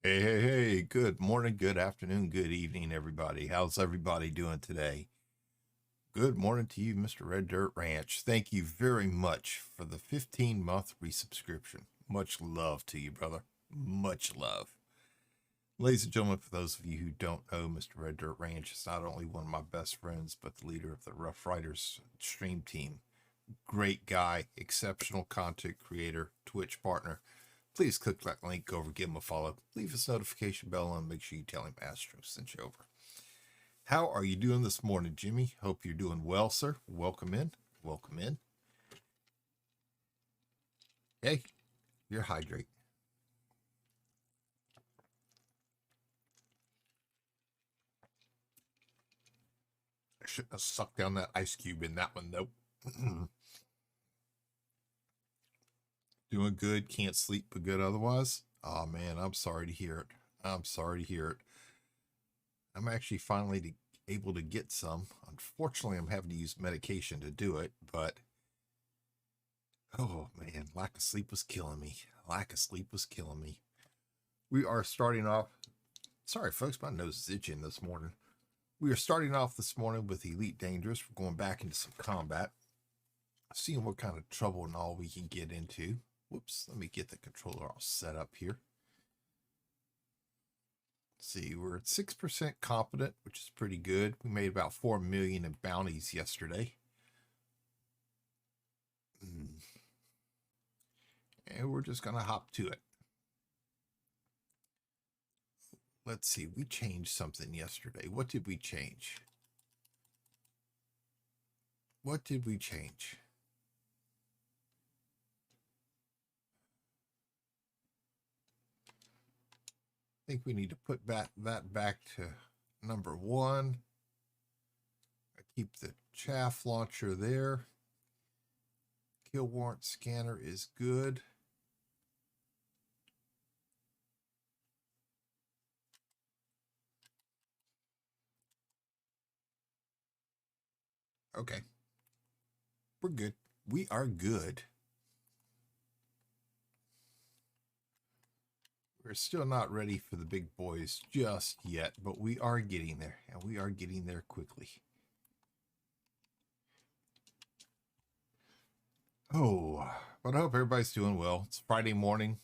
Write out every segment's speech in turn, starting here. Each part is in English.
Hey, hey, hey, good morning, good afternoon, good evening, everybody. How's everybody doing today? Good morning to you, Mr. Red Dirt Ranch. Thank you very much for the 15-month resubscription. Much love to you, brother. Much love. Ladies and gentlemen, for those of you who don't know, Mr. Red Dirt Ranch is not only one of my best friends, but the leader of the Rough Riders stream team. Great guy, exceptional content creator, Twitch partner. Please click that link over, give him a follow, leave his notification bell on, make sure you tell him Astro sent you over. How are you doing this morning, Jimmy? Hope you're doing well, sir. Welcome in. Welcome in. Hey, you're hydrate. I shouldn't have sucked down that ice cube in that one, though. Doing good. Can't sleep but good otherwise. Oh, man, I'm sorry to hear it. I'm sorry to hear it. I'm actually finally able to get some. Unfortunately, I'm having to use medication to do it, but oh man, lack of sleep was killing me. Lack of sleep was killing me. We are starting off. Sorry, folks, my nose is itching this morning. We are starting off this morning with Elite Dangerous. We're going back into some combat, seeing what kind of trouble and all we can get into. Whoops, let me get the controller all set up here. See, we're at 6% competent, which is pretty good. We made about 4 million in bounties yesterday. And we're just going to hop to it. Let's see, we changed something yesterday. What did we change? What did we change? I think we need to put that back to number 1. I keep the chaff launcher there. Kill warrant scanner is good. Okay. We're good. We are good. We're still not ready for the big boys just yet, but we are getting there, and we are getting there quickly. Oh, but I hope everybody's doing well. It's Friday morning.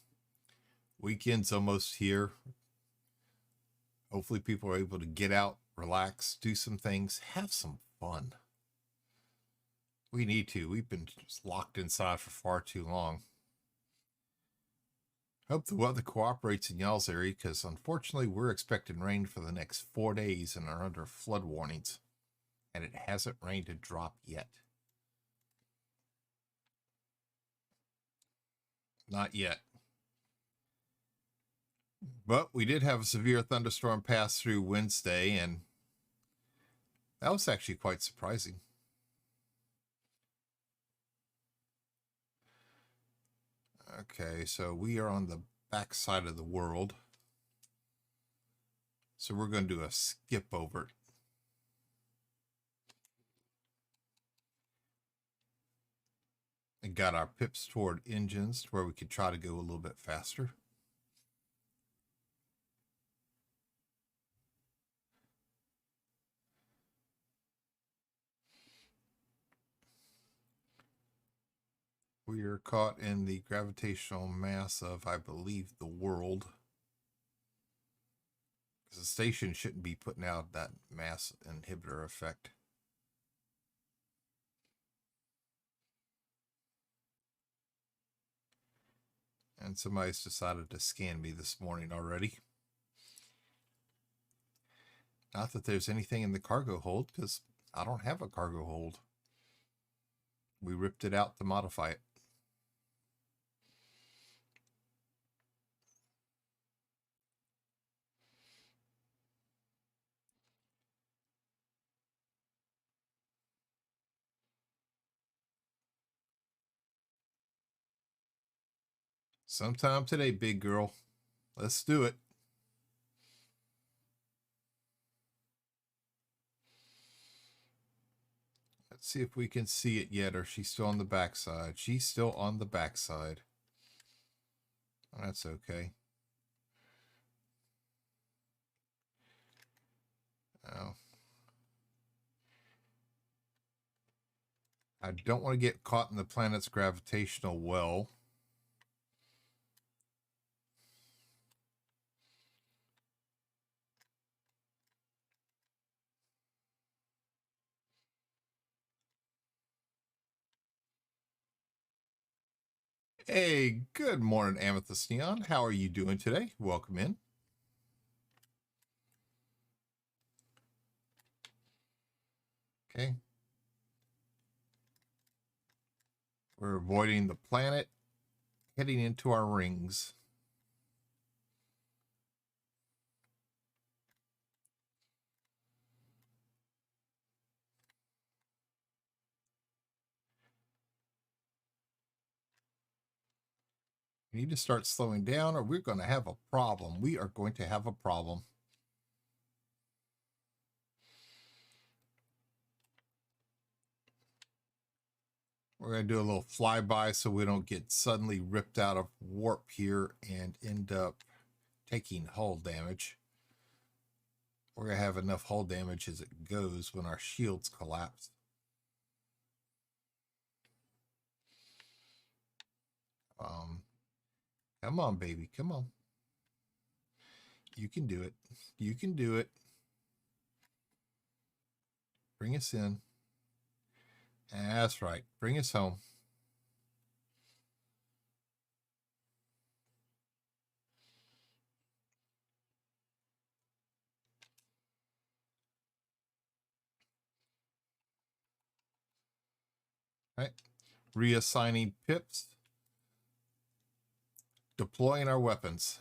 Weekend's almost here. Hopefully people are able to get out, relax, do some things, have some fun. We need to. We've been just locked inside for far too long. Hope the weather cooperates in y'all's area, because unfortunately we're expecting rain for the next 4 days and are under flood warnings. And it hasn't rained a drop yet. Not yet. But we did have a severe thunderstorm pass through Wednesday, and that was actually quite surprising. Okay, so we are on the back side of the world. So we're going to do a skip over it. And got our pips toward engines to where we could try to go a little bit faster. We are caught in the gravitational mass of, I believe, the world. Because the station shouldn't be putting out that mass inhibitor effect. And somebody's decided to scan me this morning already. Not that there's anything in the cargo hold, because I don't have a cargo hold. We ripped it out to modify it. Sometime today, big girl. Let's do it. Let's see if we can see it yet, or she's still on the backside. She's still on the backside. That's okay. Oh. I don't want to get caught in the planet's gravitational well. Hey, good morning, Amethyst Neon. How are you doing today? Welcome in. Okay. We're avoiding the planet, heading into our rings. We need to start slowing down or we're going to have a problem. We are going to have a problem. We're going to do a little flyby so we don't get suddenly ripped out of warp here and end up taking hull damage. We're going to have enough hull damage as it goes when our shields collapse. Come on, baby. Come on. You can do it. You can do it. Bring us in. That's right. Bring us home. All right. Reassigning pips. Deploying our weapons.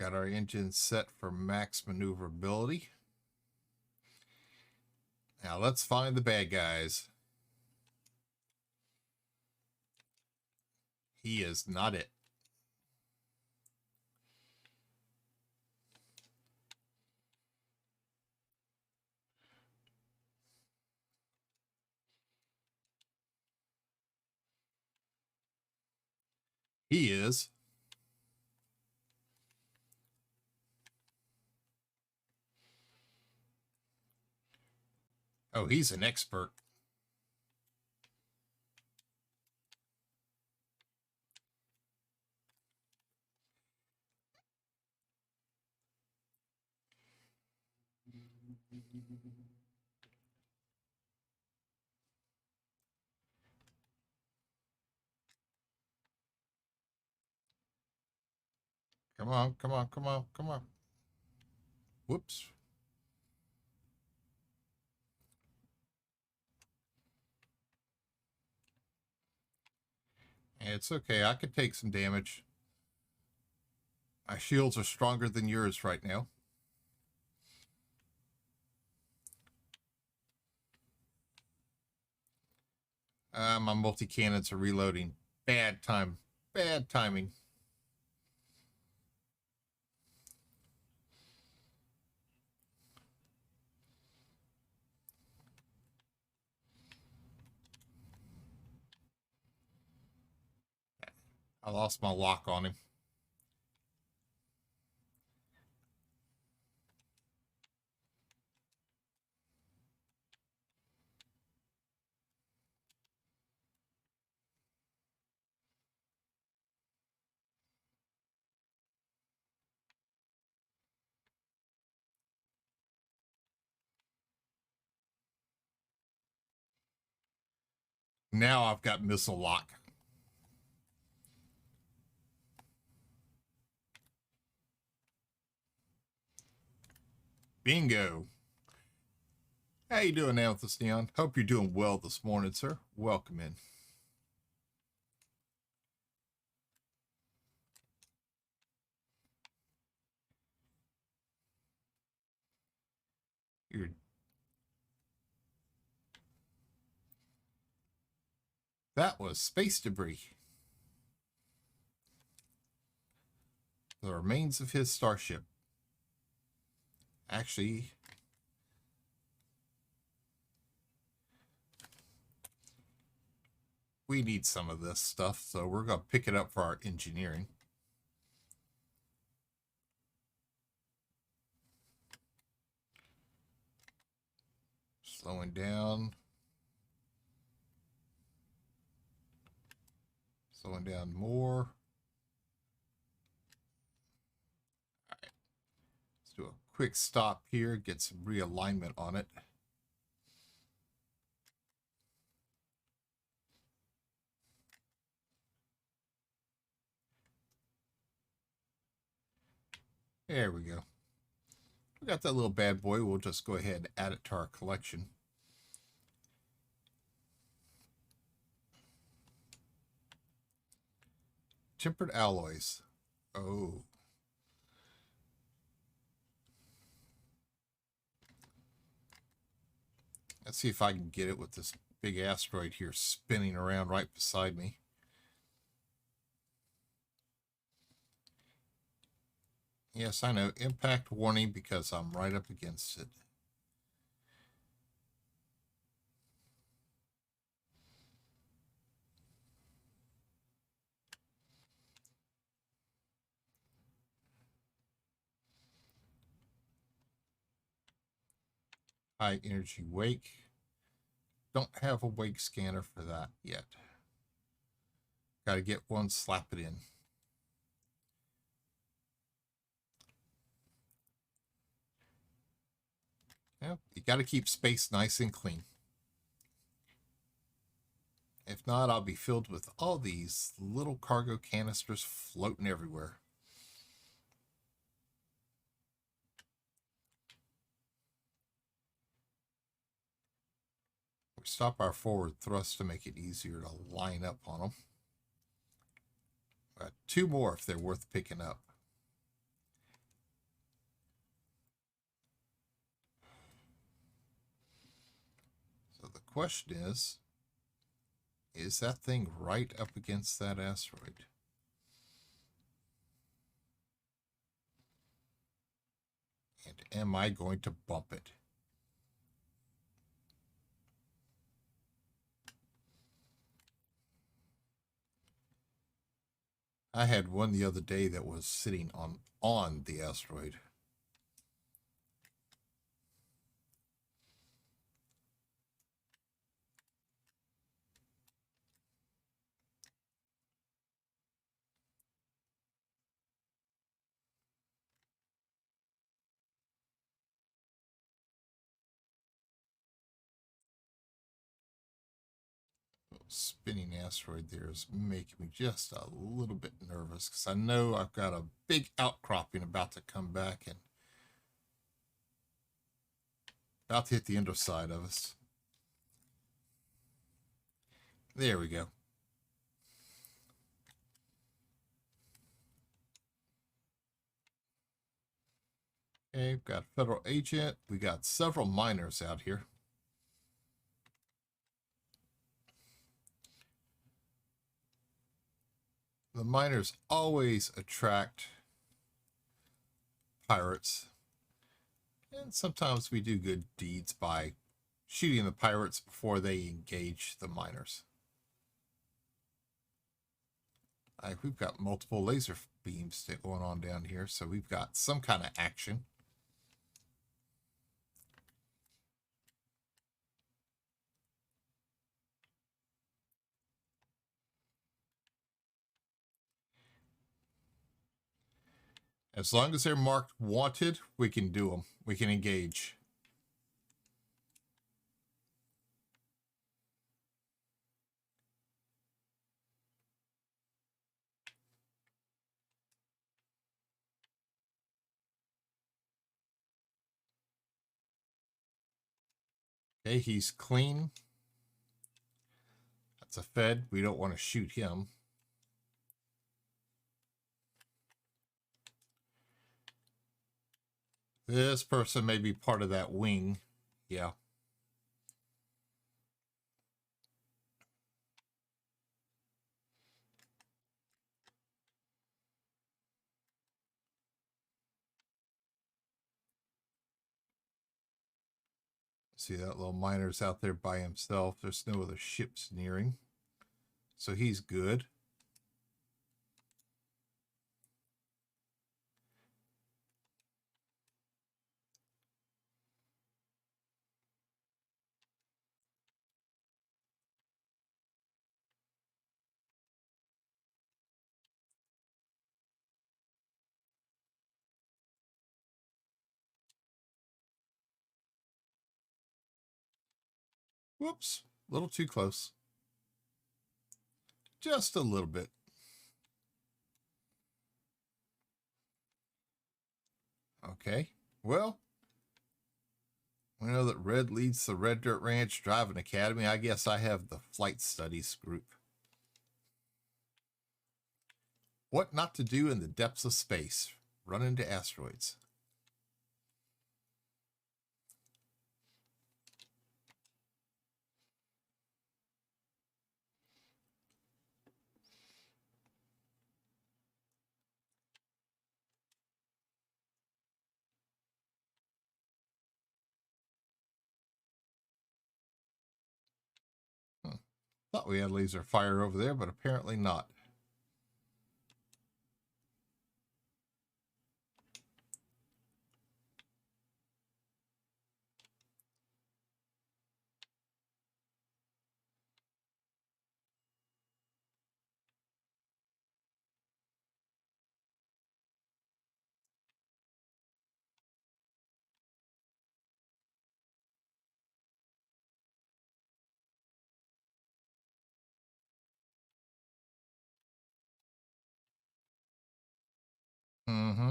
Got our engine set for max maneuverability. Now let's find the bad guys. He is not it. He is. Oh, he's an expert. Come on, come on, come on, come on. Whoops. It's okay. I could take some damage. My shields are stronger than yours right now. My multi-cannons are reloading. Bad time. Bad timing. I lost my lock on him. Now I've got missile lock. Bingo. How you doing now with this, Neon? Hope you're doing well this morning, sir. Welcome in. That was space debris. The remains of his starship. Actually, we need some of this stuff, so we're going to pick it up for our engineering. Slowing down. Slowing down more. All right. Let's do a quick stop here, get some realignment on it. There we go. We got that little bad boy. We'll just go ahead and add it to our collection. Tempered alloys. Oh. Let's see if I can get it with this big asteroid here spinning around right beside me. Yes, I know. Impact warning because I'm right up against it. High energy wake. Don't have a wake scanner for that yet. Got to get one, slap it in. Yeah, you got to keep space nice and clean. If not, I'll be filled with all these little cargo canisters floating everywhere. We stop our forward thrust to make it easier to line up on them. Got two more if they're worth picking up. So the question is that thing right up against that asteroid? And am I going to bump it? I had one the other day that was sitting on the asteroid. Spinning asteroid there is making me just a little bit nervous because I know I've got a big outcropping about to come back and about to hit the underside of us. There we go. Okay, we've got federal agent. We got several miners out here. The miners always attract pirates. And sometimes we do good deeds by shooting the pirates before they engage the miners. We've got multiple laser beams going on down here, so we've got some kind of action. As long as they're marked wanted, we can do them. We can engage. Okay, he's clean. That's a Fed. We don't want to shoot him. This person may be part of that wing. Yeah. See that little miner's out there by himself. There's no other ships nearing. So he's good. Whoops, a little too close. Just a little bit. Okay, well, we know that Red leads the Red Dirt Ranch Driving Academy. I guess I have the flight studies group. What not to do in the depths of space. Run into asteroids. Thought we had laser fire over there, but apparently not. Mm-hmm.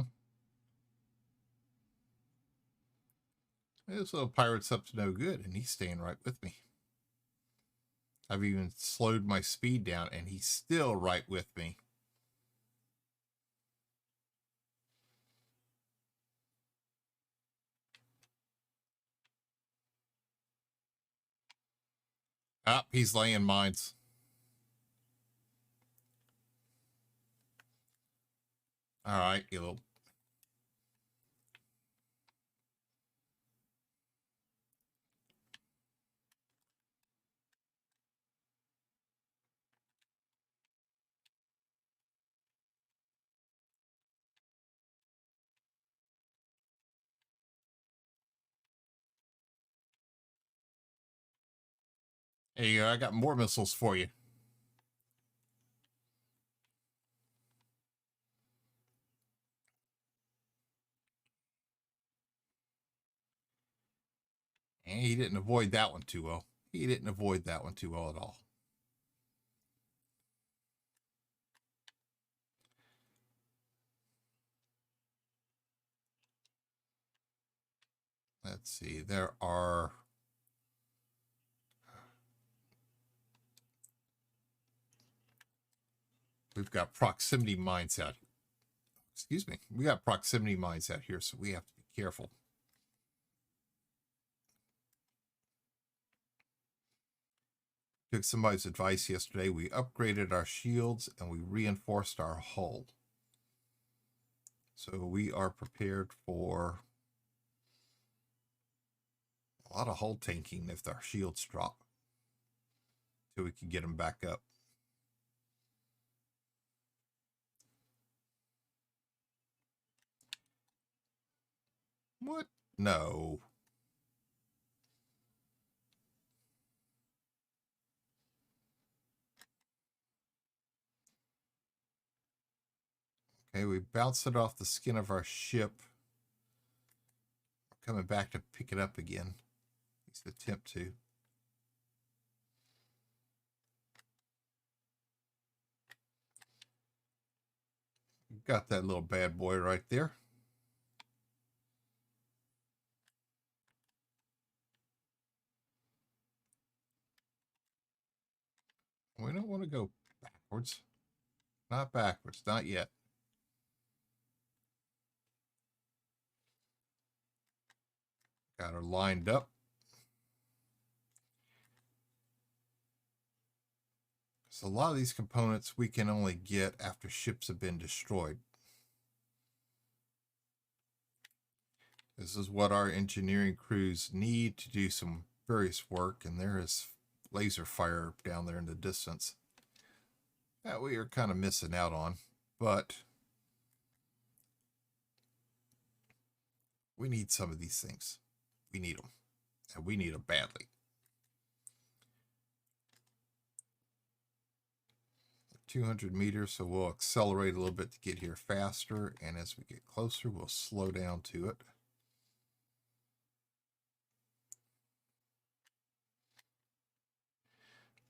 This little pirate's up to no good, and he's staying right with me. I've even slowed my speed down, and he's still right with me. Ah, he's laying mines. All right, you little... There you go. I got more missiles for you. And he didn't avoid that one too well. He didn't avoid that one too well at all. Let's see. There are... We've got proximity mines out here. Excuse me. We got proximity mines out here, so we have to be careful. Took somebody's advice yesterday. We upgraded our shields and we reinforced our hull. So we are prepared for a lot of hull tanking if our shields drop. So we can get them back up. What? No. Okay, we bounced it off the skin of our ship. We're coming back to pick it up again. At least attempt to. Got that little bad boy right there. We don't want to go backwards. Not backwards, not yet. Got her lined up. So a lot of these components we can only get after ships have been destroyed. This is what our engineering crews need to do some various work, and there is laser fire down there in the distance. that we are kind of missing out on, but we need some of these things. We need them, and we need them badly. 200 meters, so we'll accelerate a little bit to get here faster, and as we get closer, we'll slow down to it.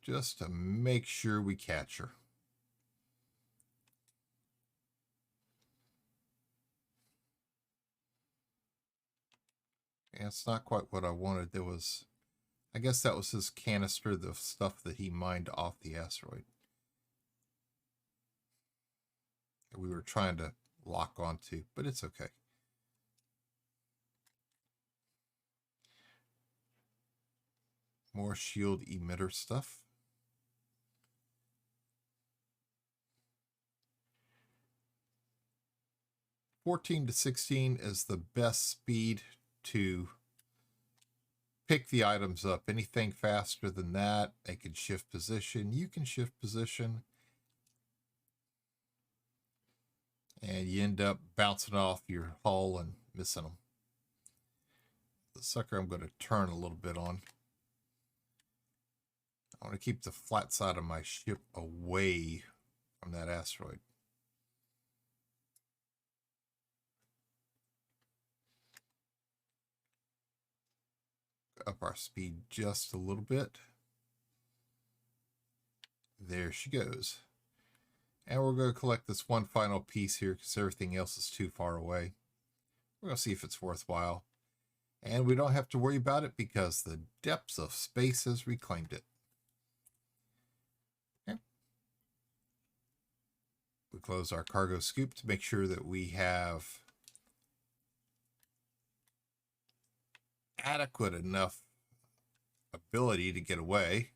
Just to make sure we catch her. And it's not quite what I wanted. There was, I guess that was his canister, the stuff that he mined off the asteroid. We were trying to lock onto, but it's okay. More shield emitter stuff. 14 to 16 is the best speed to pick the items up. Anything faster than that, they can shift position. You can shift position. And you end up bouncing off your hull and missing them. The sucker I'm going to turn a little bit on. I want to keep the flat side of my ship away from that asteroid. Up our speed just a little bit. There she goes. And we're going to collect this one final piece here because everything else is too far away. We're going to see if it's worthwhile. And we don't have to worry about it because the depths of space has reclaimed it. Okay. We close our cargo scoop to make sure that we have adequate enough ability to get away.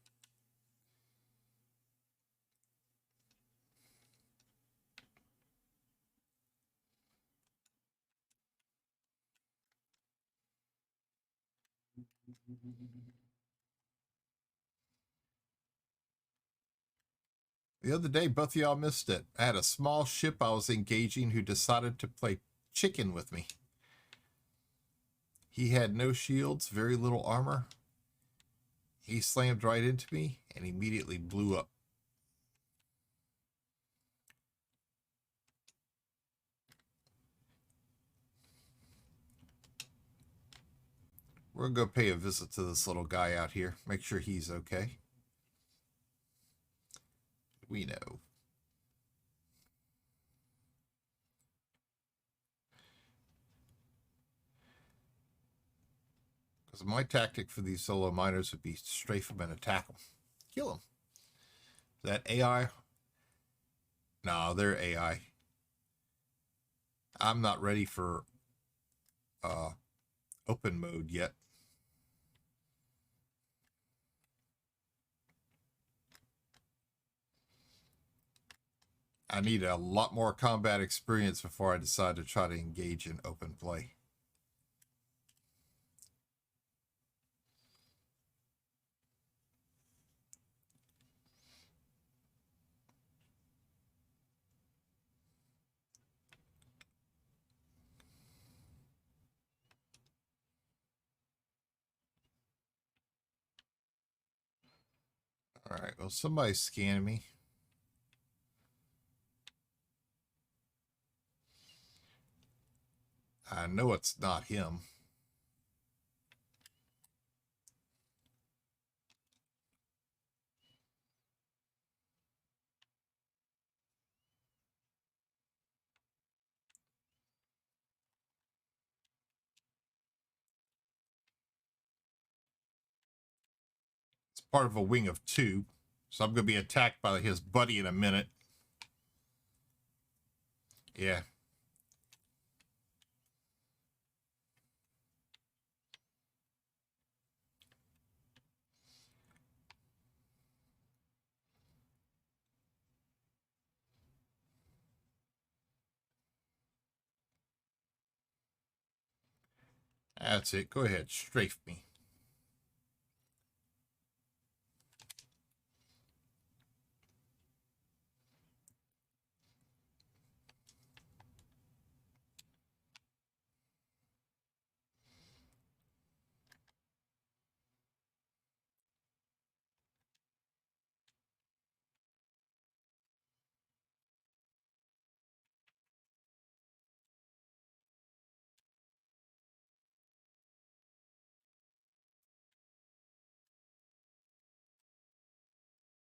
The other day, both of y'all missed it. I had a small ship I was engaging who decided to play chicken with me. He had no shields, very little armor. He slammed right into me and immediately blew up. We're going to go pay a visit to this little guy out here. Make sure he's okay. We know. Because my tactic for these solo miners would be strafe them and attack them. Kill them. Is that AI? No, they're AI. I'm not ready for open mode yet. I need a lot more combat experience before I decide to try to engage in open play. All right, well, somebody's scanning me. I know it's not him. It's part of a wing of two, so I'm going to be attacked by his buddy in a minute. Yeah. That's it. Go ahead. Strafe me.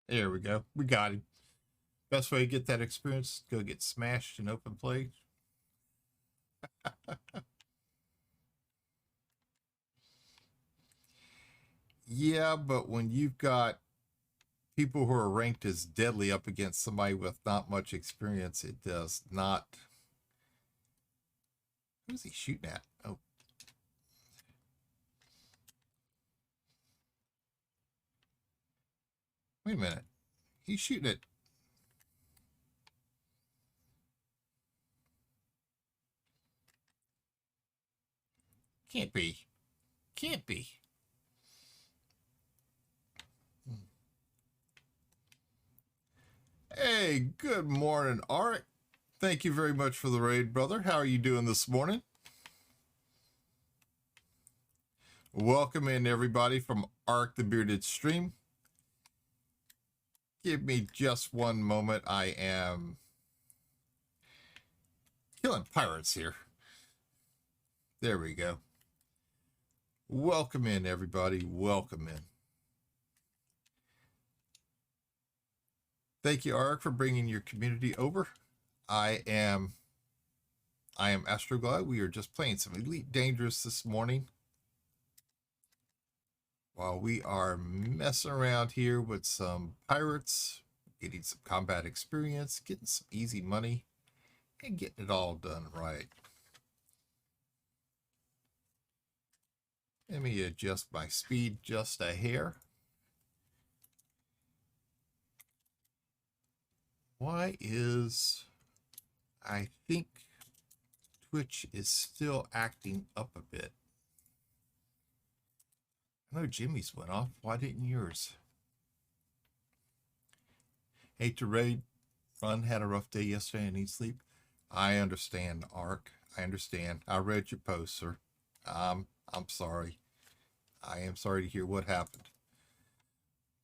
There we go. We got him. Best way to get that experience, go get smashed in open play. Yeah, but when you've got people who are ranked as deadly up against somebody with not much experience, it does not. Who's he shooting at? Oh, wait a minute. He's shooting at. Can't be. Can't be. Hey, good morning, Art. Thank you very much for the raid, brother. How are you doing this morning? Welcome in, everybody, from Ark the Bearded Stream. Give me just one moment. I am killing pirates here. There we go. Welcome in, everybody. Welcome in. Thank you, Ark, for bringing your community over. I am Astroglide. We are just playing some Elite Dangerous this morning, while we are messing around here with some pirates, getting some combat experience, getting some easy money, and getting it all done right. Let me adjust my speed just a hair. Why is, I think Twitch is still acting up a bit. I know Jimmy's went off. Why didn't yours? Hate to raid. Run had a rough day yesterday and need sleep. I understand, Ark. I understand. I read your post, sir. I'm sorry. I am sorry to hear what happened.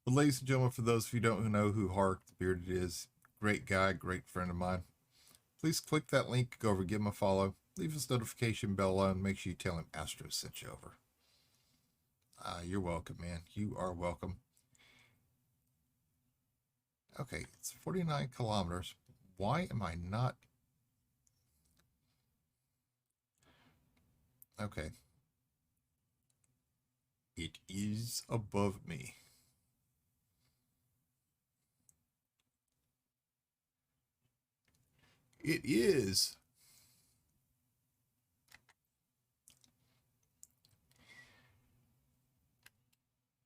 But ladies and gentlemen, for those of you who don't know who Ark the Bearded is, great guy, great friend of mine. Please click that link, go over, give him a follow, leave his notification bell on, make sure you tell him Astro sent you over. You're welcome, man. You are welcome. Okay, it's 49 kilometers. Why am I not? Okay. It is above me. It is.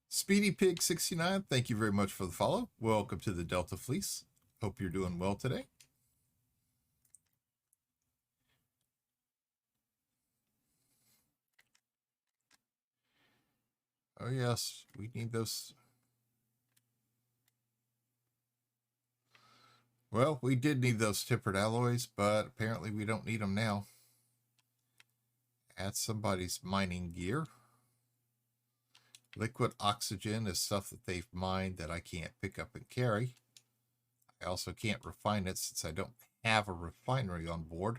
Speedy Pig 69, thank you very much for the follow. Welcome to the Delta Fleece. Hope you're doing well today. Oh yes, we need those. Well, we did need those tempered alloys, but apparently we don't need them now. Add somebody's mining gear. Liquid oxygen is stuff that they've mined that I can't pick up and carry. I also can't refine it since I don't have a refinery on board.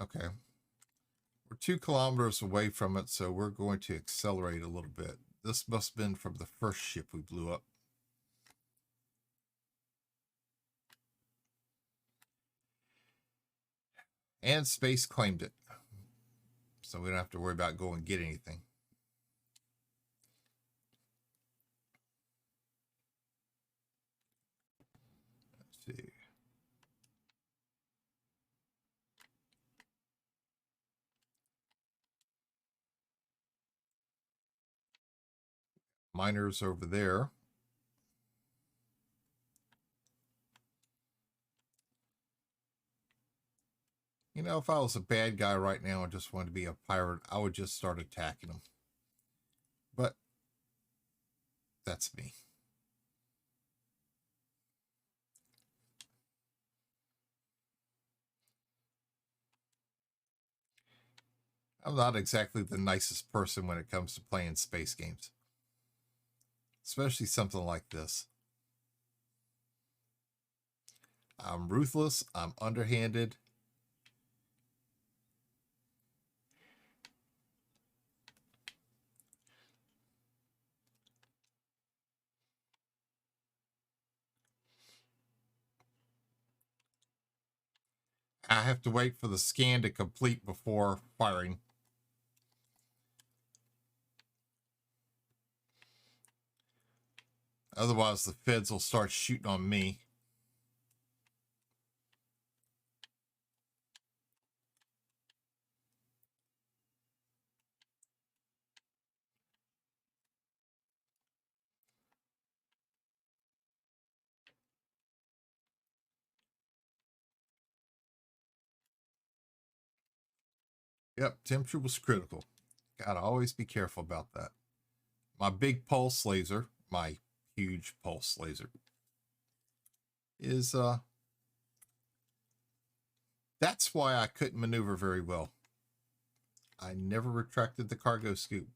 Okay. We're 2 kilometers away from it, so we're going to accelerate a little bit. This must have been from the first ship we blew up. And space claimed it. So we don't have to worry about going and get anything. Let's see. Miners over there. You know, if I was a bad guy right now and just wanted to be a pirate, I would just start attacking them. But that's me. I'm not exactly the nicest person when it comes to playing space games. Especially something like this. I'm ruthless. I'm underhanded. I have to wait for the scan to complete before firing. Otherwise, the feds will start shooting on me. Yep, temperature was critical. Gotta always be careful about that. My big pulse laser, my huge pulse laser, is that's why I couldn't maneuver very well. I never retracted the cargo scoop.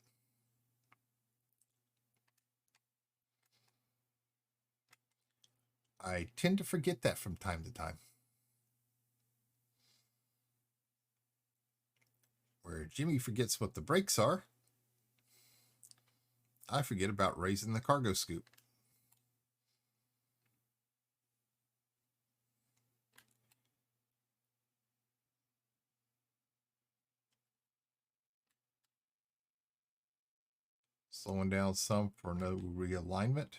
I tend to forget that from time to time. Where Jimmy forgets what the brakes are, I forget about raising the cargo scoop. Slowing down some for no realignment.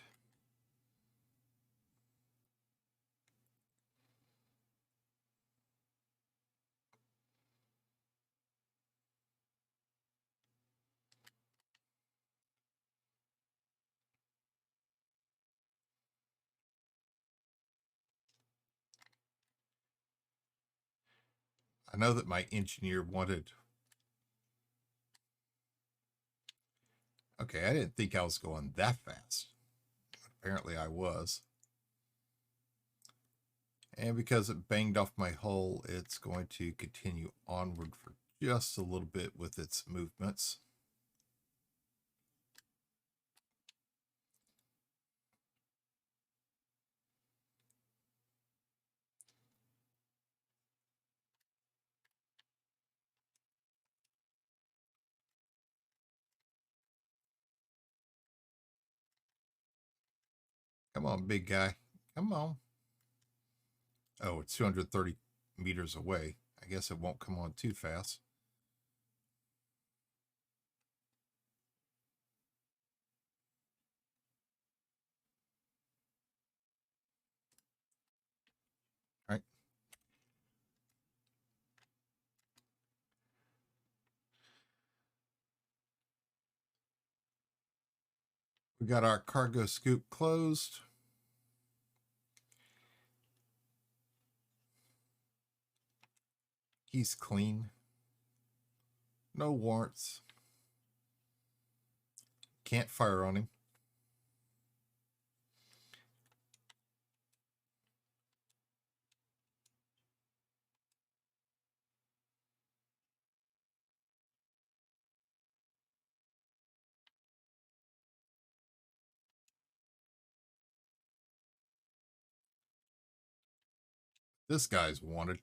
I know that my engineer wanted... Okay, I didn't think I was going that fast. Apparently I was. And because it banged off my hull, it's going to continue onward for just a little bit with its movements. Come on, big guy. Come on. Oh, it's 230 meters away. I guess it won't come on too fast. All right. We got our cargo scoop closed. He's clean. No warrants. Can't fire on him. This guy's wanted.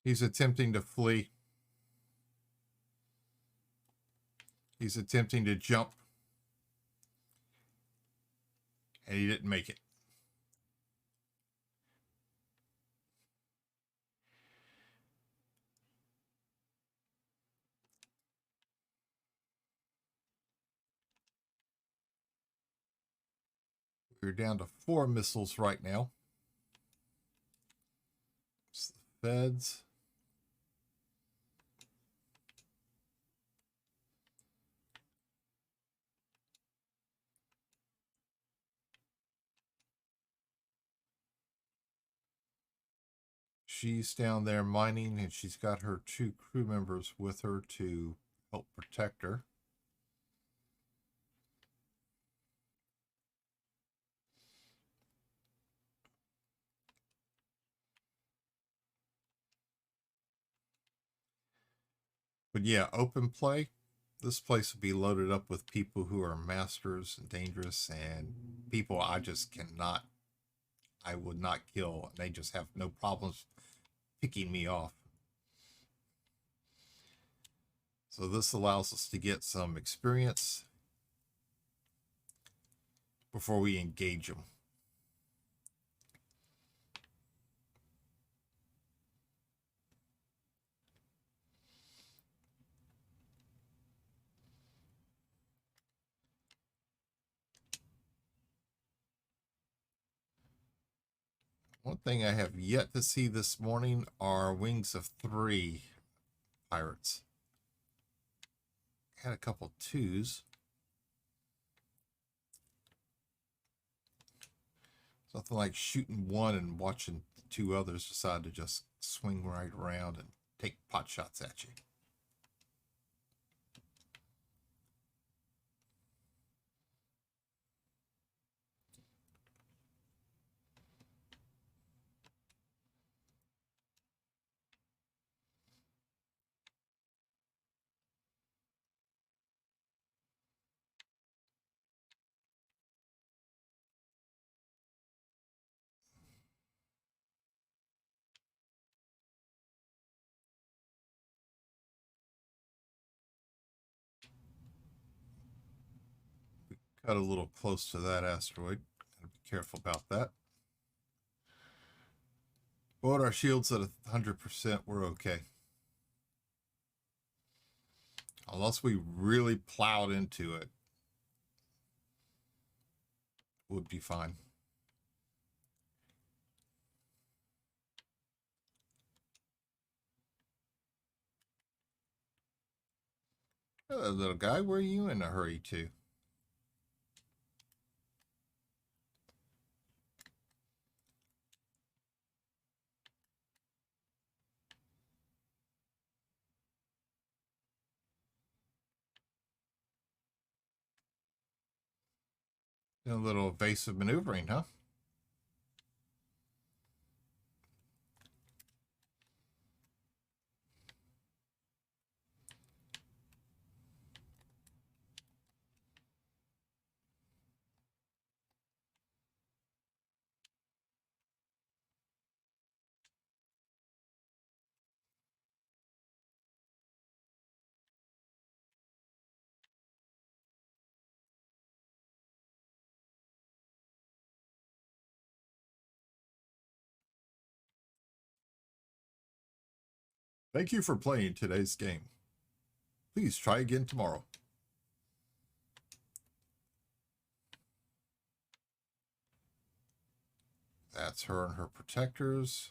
He's attempting to flee. He's attempting to jump. And he didn't make it. We're down to 4 missiles right now. It's the feds. She's down there mining, and she's got her 2 crew members with her to help protect her. But yeah, open play. This place will be loaded up with people who are masters and dangerous and people I just cannot, I would not kill. And they just have no problems picking me off. So this allows us to get some experience before we engage them. One thing I have yet to see this morning are Wings of Three pirates. Had a couple twos. Something like shooting one and watching two others decide to just swing right around and take pot shots at you. Got a little close to that asteroid. Gotta be careful about that. But with our shields at 100%, we're okay. Unless we really plowed into it, would be fine. Hello, little guy. Where are you in a hurry to? A little evasive maneuvering, huh? Thank you for playing today's game. Please try again tomorrow. That's her and her protectors.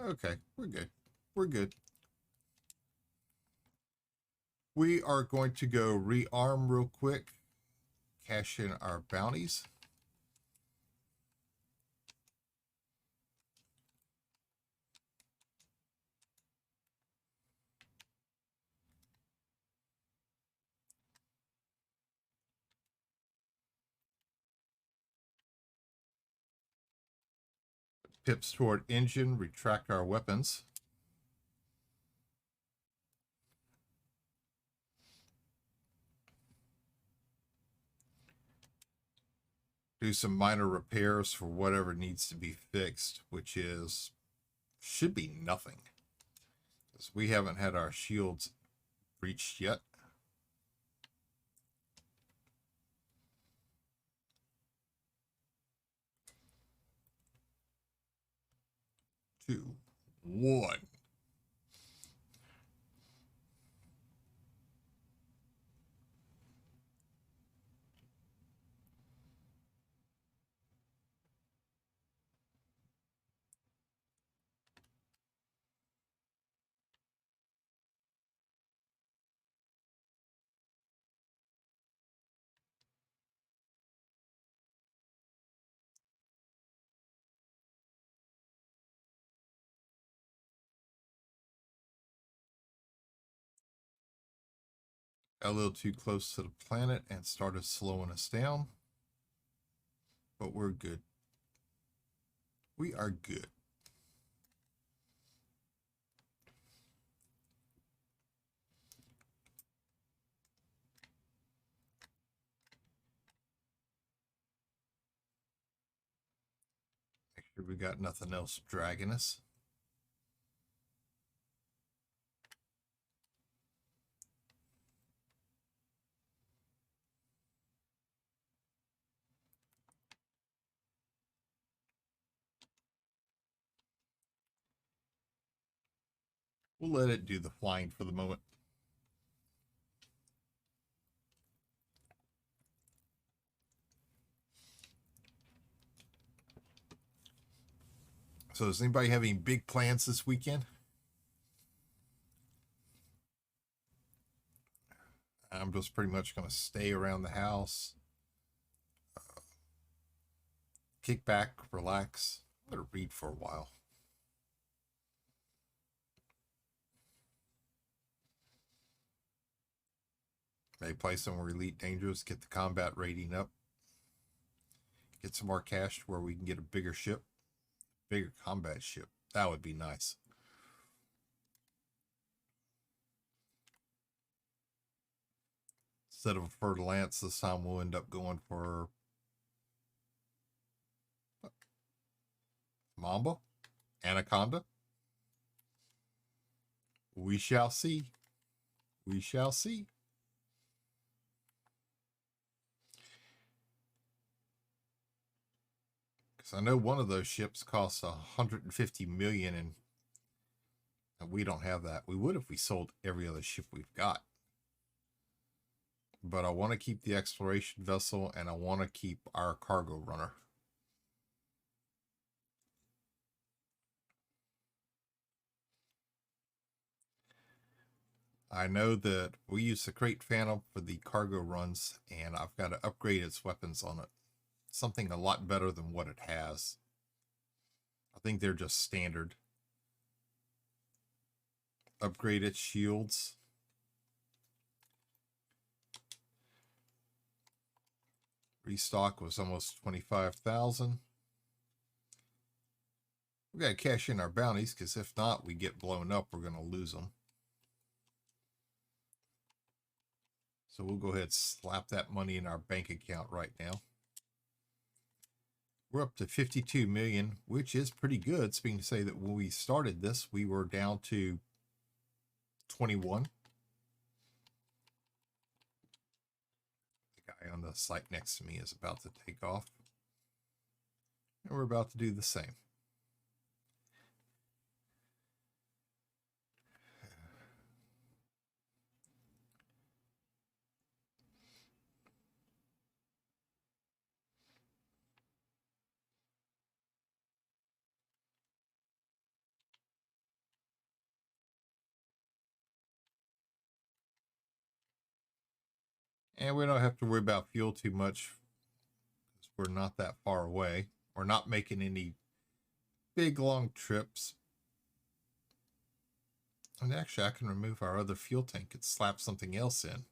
Okay, we're good. We're good. We are going to go rearm real quick, cash in our bounties. Pips toward engine, retract our weapons. Do some minor repairs for whatever needs to be fixed, which is, should be nothing. Because we haven't had our shields breached yet. 2, 1. Got a little too close to the planet and started slowing us down. but we're good. We are good. Make sure we got nothing else dragging us. We'll let it do the flying for the moment. So does anybody have any big plans this weekend? I'm just pretty much going to stay around the house, kick back, relax. I'm going to read for a while. Maybe play some more Elite Dangerous, get the combat rating up, get some more cash to where we can get a bigger ship, bigger combat ship. That would be nice. Instead of a Fer-de-Lance, this time we'll end up going for Mamba, Anaconda. We shall see. We shall see. Because I know one of those ships costs 150 million, and we don't have that. We would if we sold every other ship we've got. But I want to keep the exploration vessel, and I want to keep our cargo runner. I know that we use the Crate Phantom for the cargo runs, and I've got to upgrade its weapons on it. Something a lot better than what it has. I think they're just standard. Upgrade its shields. Restock was almost 25,000. We got to cash in our bounties, because if not, we get blown up, we're going to lose them. So we'll go ahead and slap that money in our bank account right now. We're up to 52 million, which is pretty good. Speaking to say that when we started this, we were down to 21. The guy on the site next to me is about to take off. And we're about to do the same. And we don't have to worry about fuel too much, because we're not that far away. We're not making any big long trips. And actually, I can remove our other fuel tank and slap something else in.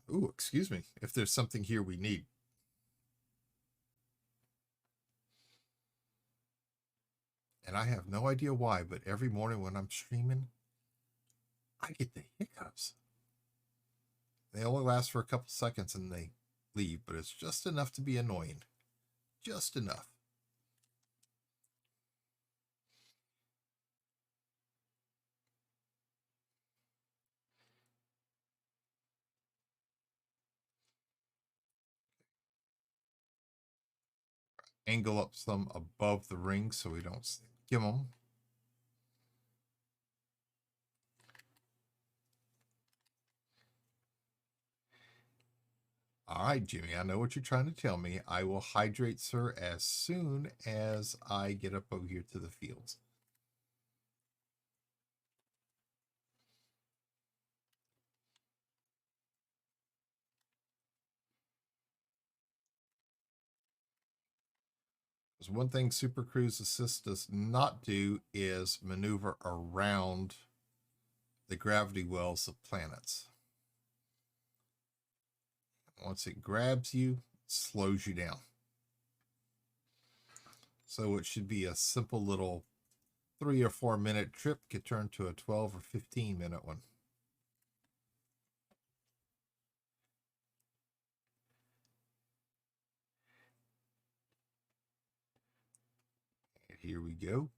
Ooh, excuse me. If there's something here we need. And I have no idea why, but every morning when I'm streaming, I get the hiccups. They only last for a couple seconds and they leave, but it's just enough to be annoying. Just enough. Angle up some above the ring so we don't skim them. All right, Jimmy, I know what you're trying to tell me. I will hydrate, sir, as soon as I get up over here to the fields. Because one thing Super Cruise Assist does not do is maneuver around the gravity wells of planets. Once it grabs you, it slows you down. So it should be a simple little 3 or 4 minute trip get turned to a 12 or 15-minute one. And here we go.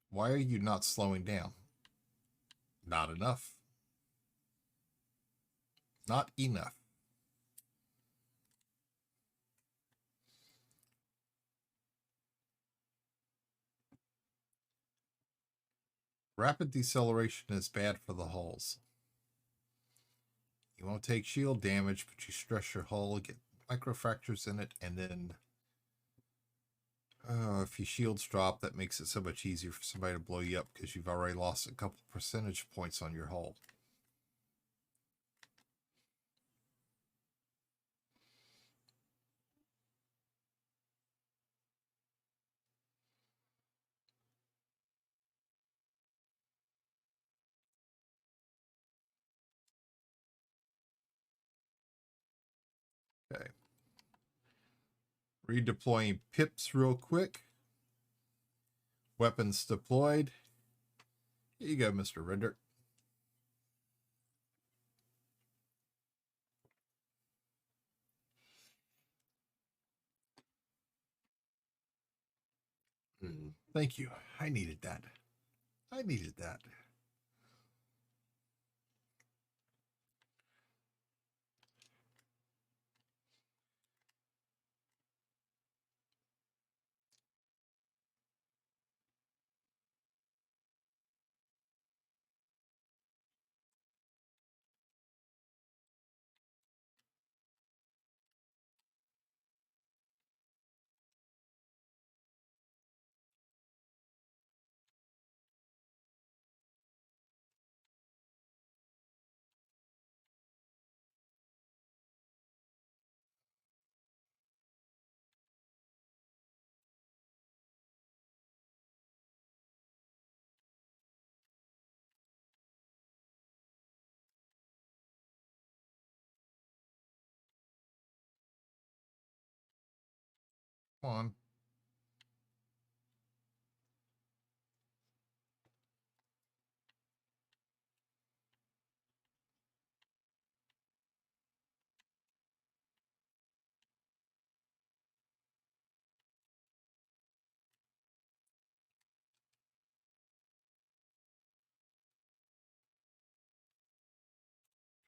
Why are you not slowing down? Not enough. Not enough. Rapid deceleration is bad for the hulls. You won't take shield damage, but you stress your hull, get microfractures in it, and then if your shields drop, that makes it so much easier for somebody to blow you up because you've already lost a couple percentage points on your hull. Okay. Redeploying pips real quick. Weapons deployed. Here you go, Mr. Red Dirt. Thank you. I needed that. I needed that. Come on.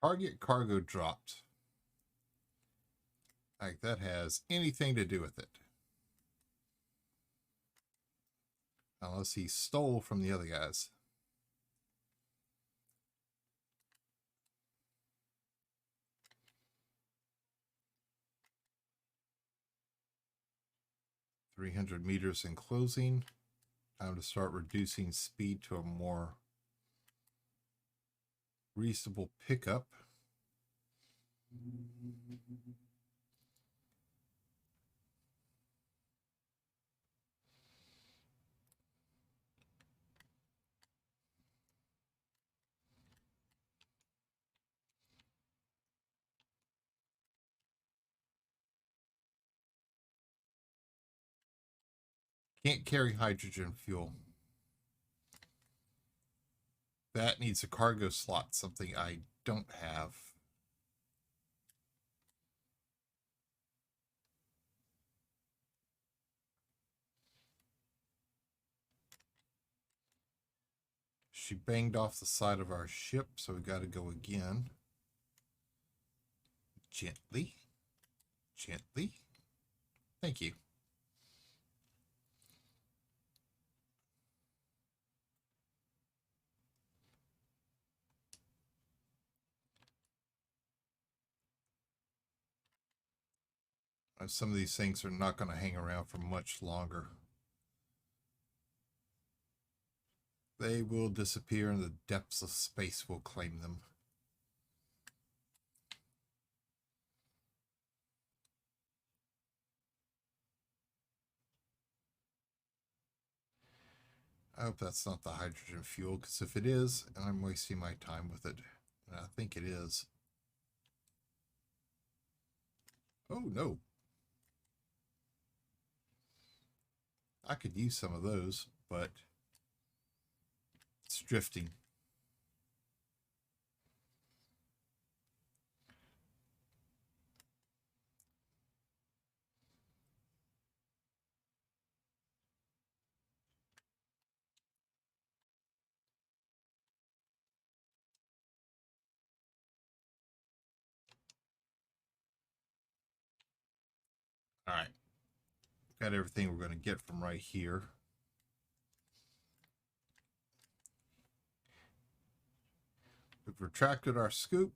Target cargo dropped. Like that has anything to do with it. Unless he stole from the other guys. $300 in closing. Time to start reducing speed to a more reasonable pickup. Can't carry hydrogen fuel. That needs a cargo slot, something I don't have. She banged off the side of our ship, so we got to go again. Gently. Gently. Thank you. Some of these things are not going to hang around for much longer. They will disappear and the depths of space will claim them. I hope that's not the hydrogen fuel, because if it is, I'm wasting my time with it. And I think it is. Oh, no. I could use some of those, but it's drifting. All right. Got everything we're going to get from right here. We've retracted our scoop.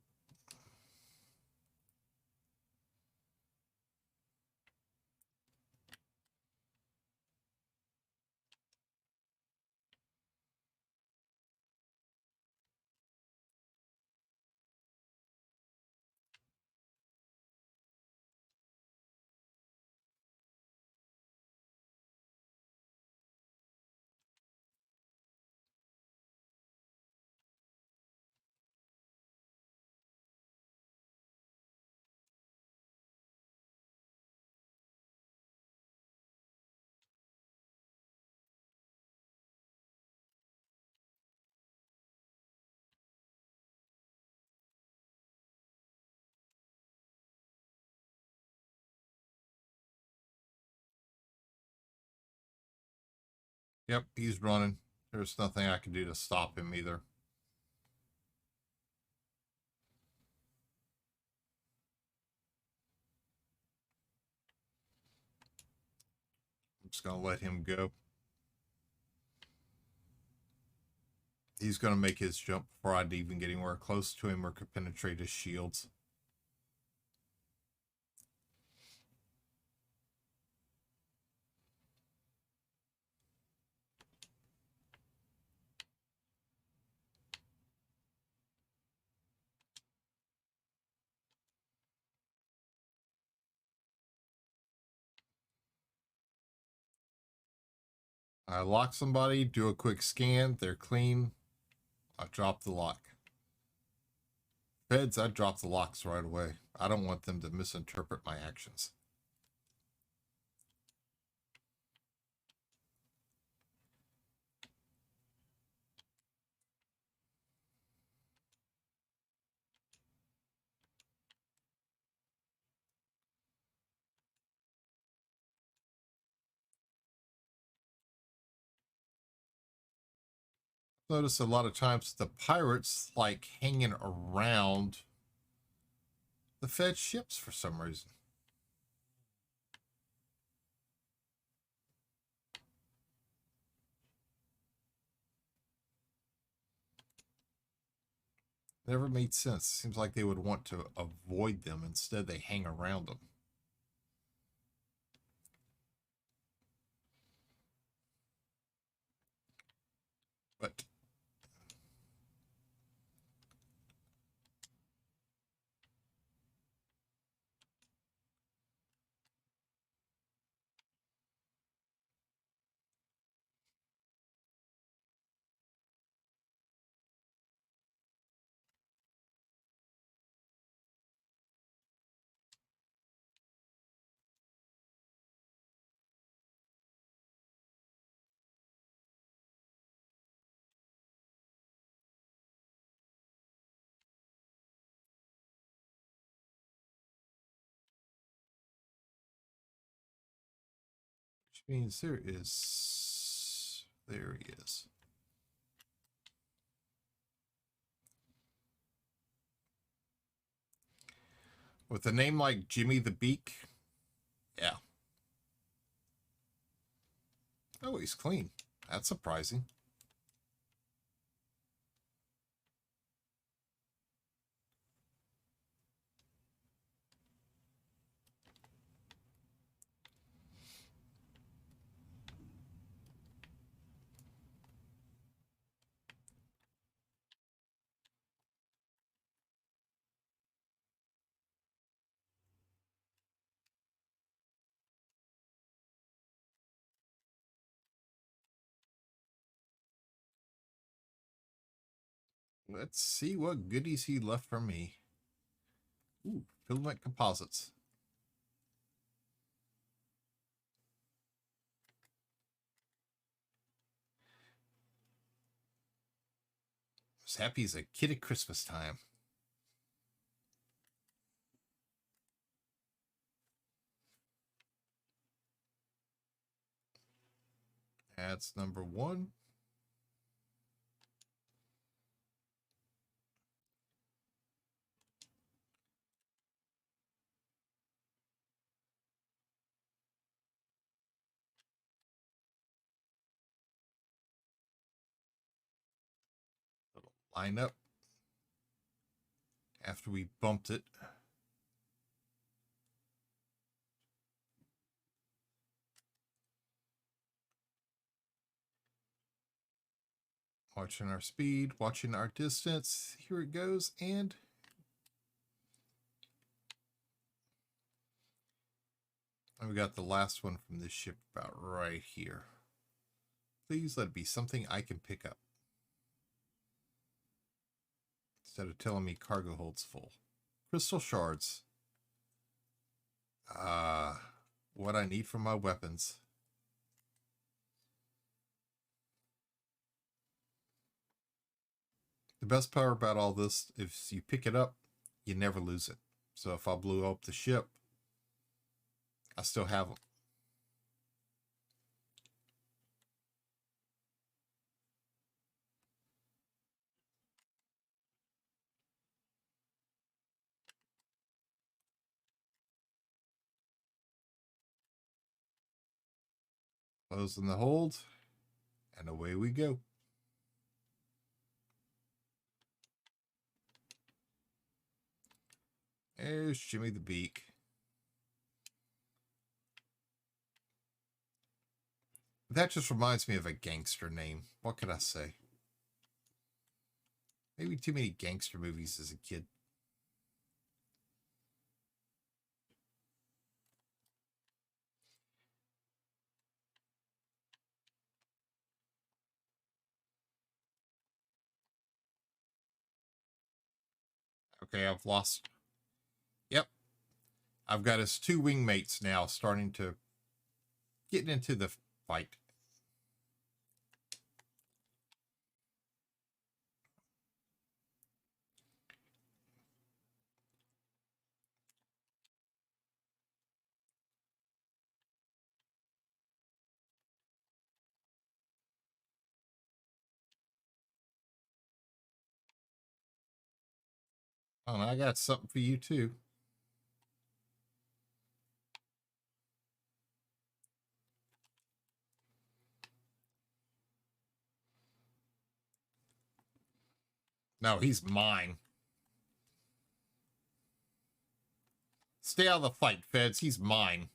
Yep, he's running. There's nothing I can do to stop him either. I'm just going to let him go. He's going to make his jump before I'd even get anywhere close to him or could penetrate his shields. I lock somebody, do a quick scan, they're clean. I drop the lock. Feds, I drop the locks right away. I don't want them to misinterpret my actions. Notice a lot of times the pirates like hanging around the Fed ships for some reason. Never made sense. Seems like they would want to avoid them. Instead, they hang around them. But which means there he is. With a name like Jimmy the Beak, yeah. Oh, he's clean. That's surprising. Let's see what goodies he left for me. Ooh, filament composites. As happy as a kid at Christmas time. That's number one. Little line up after we bumped it. Watching our speed, watching our distance. Here it goes, and we got the last one from this ship about right here. Please let it be something I can pick up. Instead of telling me cargo holds full. Crystal shards. What I need for my weapons. The best part about all this, if you pick it up, you never lose it. So if I blew up the ship, I still have them. Closing the hold, and away we go. There's Jimmy the Beak. That just reminds me of a gangster name. What can I say? Maybe too many gangster movies as a kid. Okay, I've lost. Yep. I've got his two wingmates now starting to get into the fight. Oh, and I got something for you too. No, he's mine. Stay out of the fight, Feds. He's mine.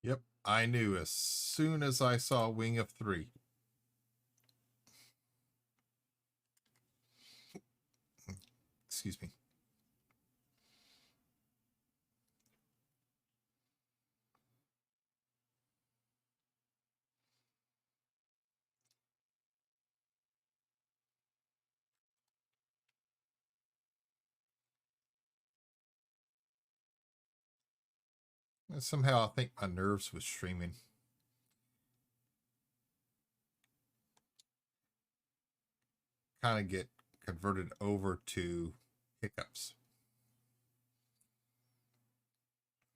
Yep, I knew as soon as I saw Wing of Three. Excuse me. And somehow I think my nerves was streaming. Kind of get converted over to hiccups.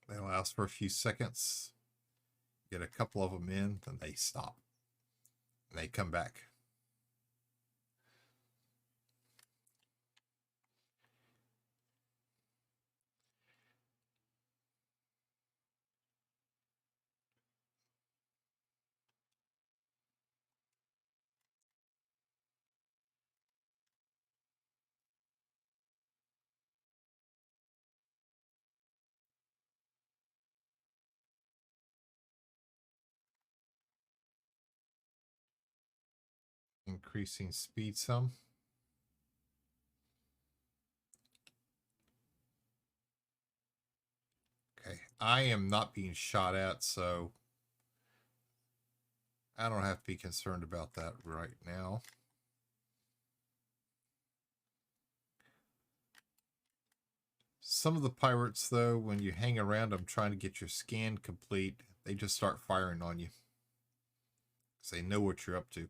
They last for a few seconds. Get a couple of them in, then they stop. And they come back. Increasing speed some. Okay, I am not being shot at, so I don't have to be concerned about that right now. Some of the pirates, though, when you hang around them trying to get your scan complete, they just start firing on you. Because they know what you're up to.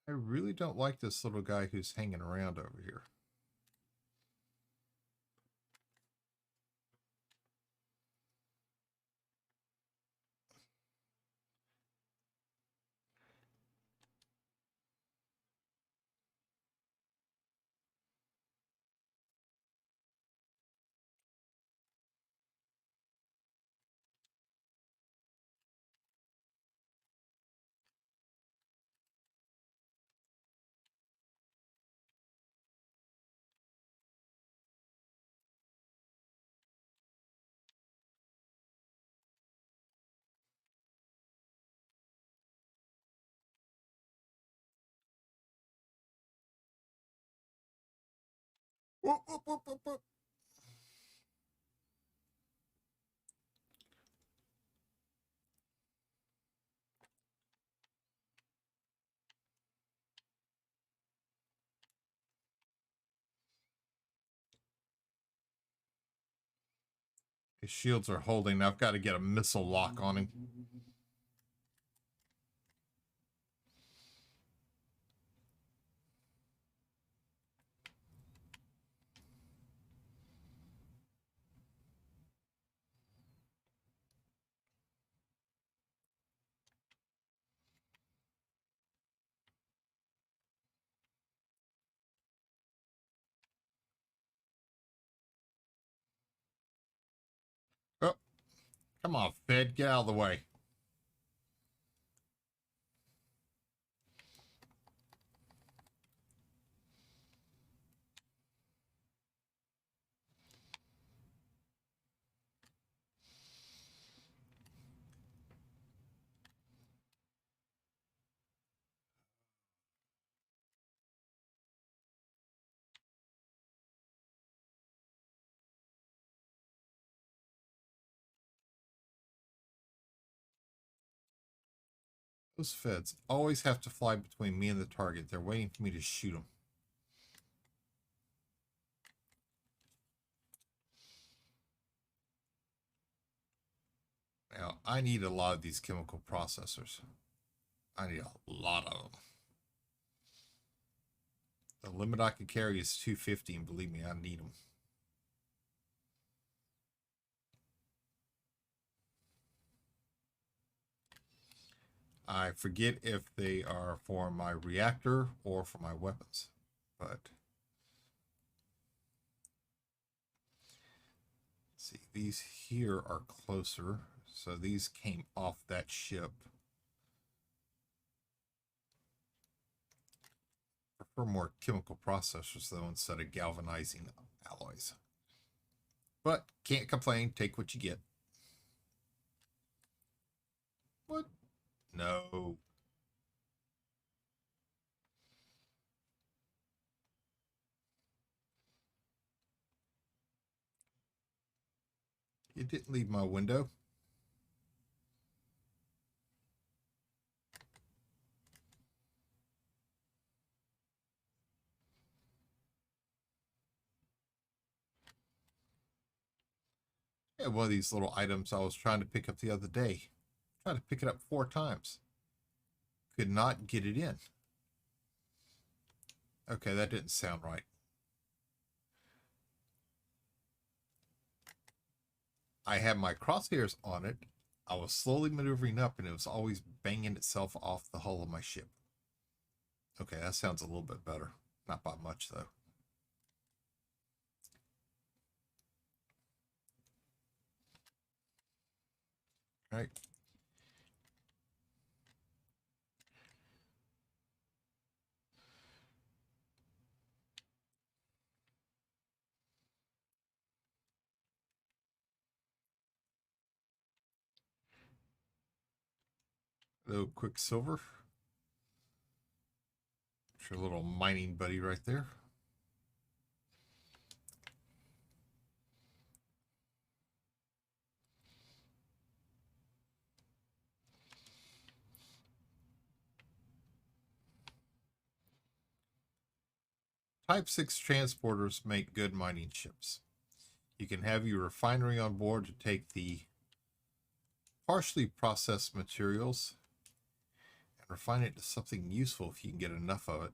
I really don't like this little guy who's hanging around over here. Whoop, whoop, whoop, whoop, whoop. His shields are holding. I've got to get a missile lock on him. Oh, come on, Fed. Get out of the way. Those Feds always have to fly between me and the target. They're waiting for me to shoot them. Now, I need a lot of these chemical processors. I need a lot of them. The limit I can carry is 250, and believe me, I need them. I forget if they are for my reactor or for my weapons, but see, these here are closer, so these came off that ship. I prefer more chemical processors though instead of galvanizing alloys. But can't complain, take what you get. What? No. You didn't leave my window. Yeah, one of these little items I was trying to pick up the other day. Tried to pick it up 4 times. Could not get it in. Okay, that didn't sound right. I had my crosshairs on it. I was slowly maneuvering up and it was always banging itself off the hull of my ship. Okay, that sounds a little bit better. Not by much, though. All right. Hello, Quicksilver. It's your little mining buddy right there. Type 6 transporters make good mining ships. You can have your refinery on board to take the partially processed materials and refine it to something useful if you can get enough of it.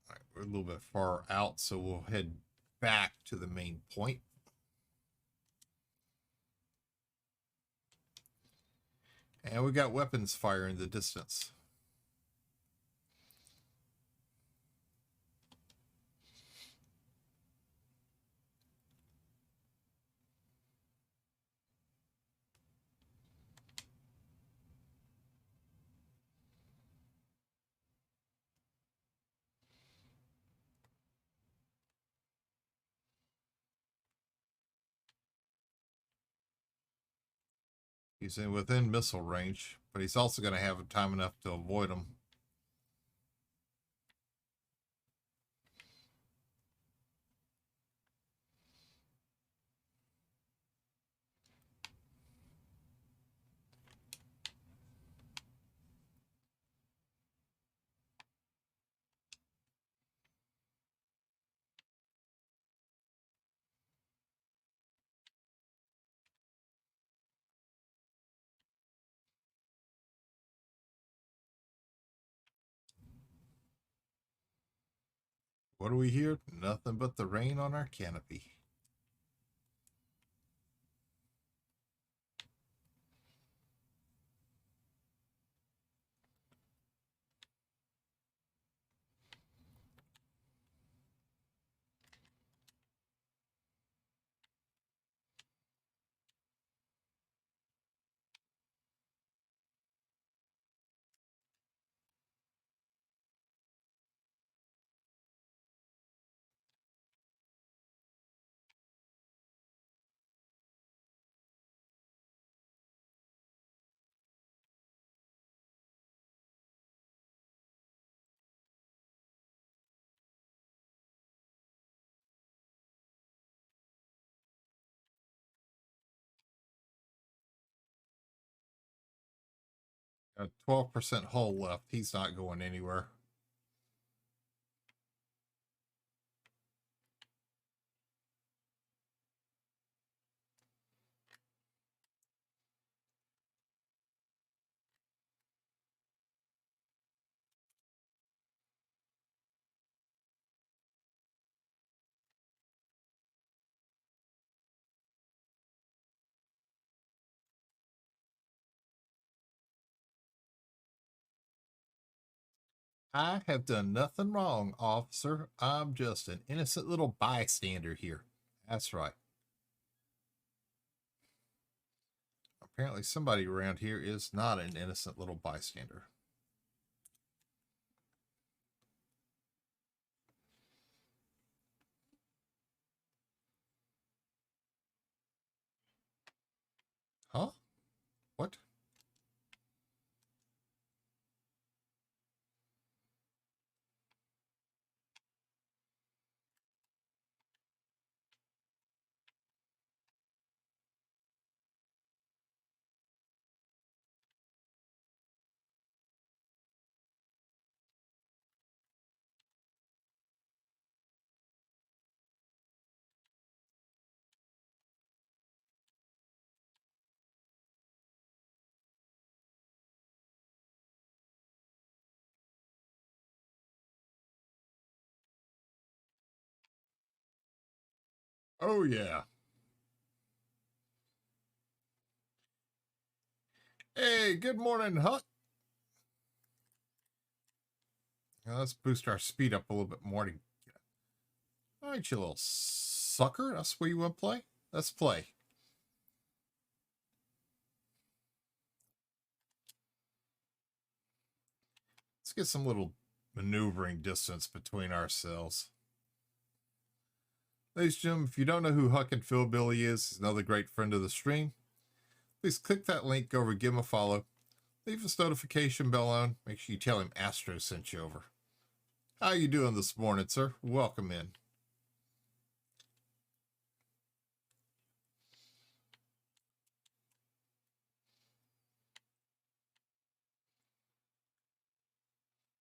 All right, we're a little bit far out, so we'll head back to the main point. And we got weapons fire in the distance. He's in within missile range, but he's also going to have time enough to avoid them. What do we hear? Nothing but the rain on our canopy. Got 12% hull left. He's not going anywhere. I have done nothing wrong, officer. I'm just an innocent little bystander here. That's right. Apparently, somebody around here is not an innocent little bystander. Huh? What? Oh, yeah. Hey, good morning, Huck. Now let's boost our speed up a little bit more to get it. All right, you little sucker. That's where you want to play? Let's play. Let's get some little maneuvering distance between ourselves. Ladies and gentlemen, if you don't know who Huck and Philbilly is, he's another great friend of the stream. Please click that link, go over, give him a follow. Leave his notification bell on. Make sure you tell him Astro sent you over. How you doing this morning, sir? Welcome in.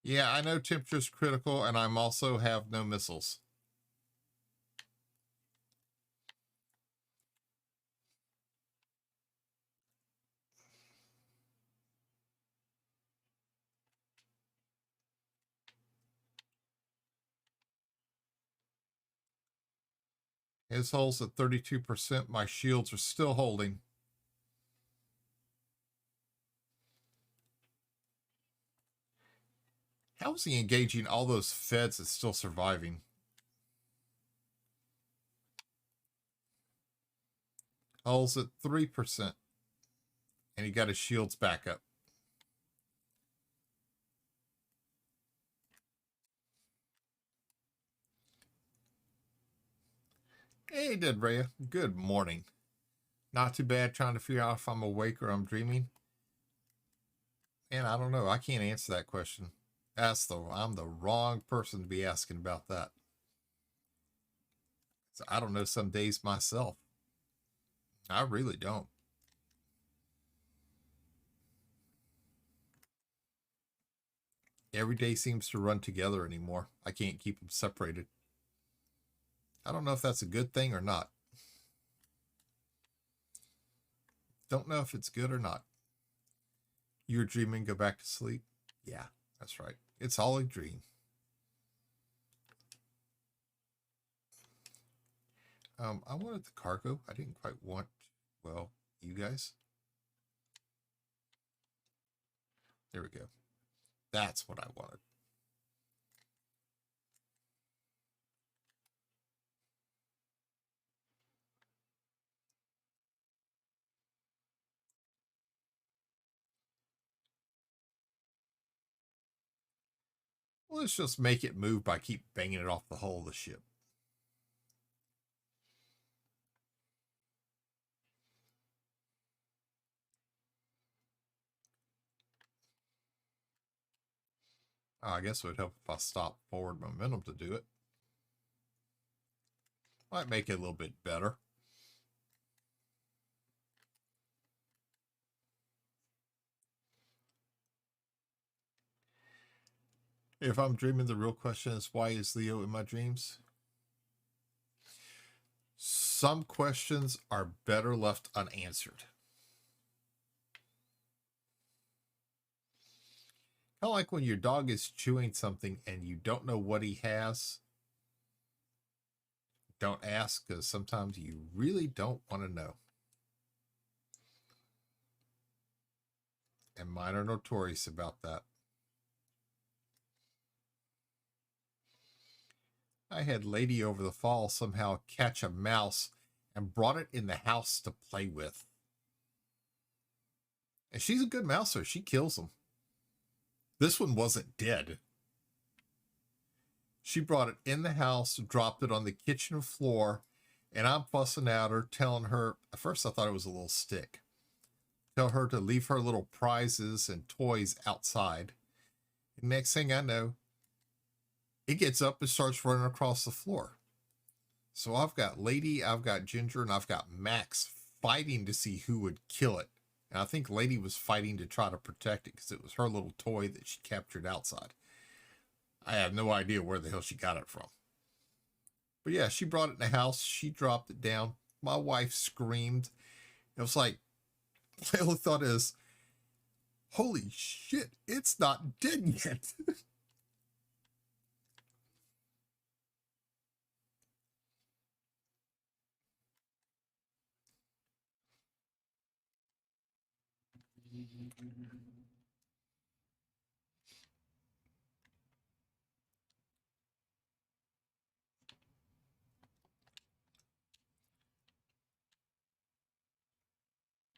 Yeah, I know temperature's critical, and I'm also have no missiles. His hull's at 32%. My shields are still holding. How is he engaging all those feds that's still surviving? Hull's at 3%. And he got his shields back up. Hey, Dead Rhea. Good morning. Not too bad, trying to figure out if I'm awake or I'm dreaming. And I don't know. I can't answer that question. I'm the wrong person to be asking about that. So I don't know some days myself. I really don't. Every day seems to run together anymore. I can't keep them separated. I don't know if that's a good thing or not. Don't know if it's good or not. You're dreaming, go back to sleep? Yeah, that's right. It's all a dream. I wanted the cargo. I didn't quite want, well, you guys. There we go. That's what I wanted. Well, let's just make it move by keep banging it off the hull of the ship. I guess it would help if I stop forward momentum to do it. Might make it a little bit better. If I'm dreaming, the real question is, why is Leo in my dreams? Some questions are better left unanswered. Kind of like when your dog is chewing something and you don't know what he has. Don't ask, because sometimes you really don't want to know. And mine are notorious about that. I had Lady over the fall somehow catch a mouse and brought it in the house to play with. And she's a good mouser. She kills them. This one wasn't dead. She brought it in the house, dropped it on the kitchen floor, and I'm fussing at her, telling her, at first I thought it was a little stick. Tell her to leave her little prizes and toys outside. And next thing I know, it gets up and starts running across the floor. So I've got Lady, I've got Ginger, and I've got Max fighting to see who would kill it. And I think Lady was fighting to try to protect it because it was her little toy that she captured outside. I have no idea where the hell she got it from. But yeah, she brought it in the house. She dropped it down. My wife screamed. It was like, my only thought is, holy shit, it's not dead yet.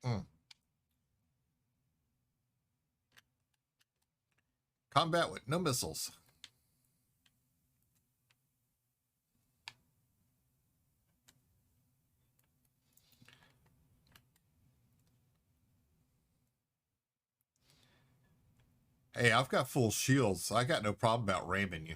Mm. Combat with no missiles. Hey, I've got full shields, so I got no problem about ramming you.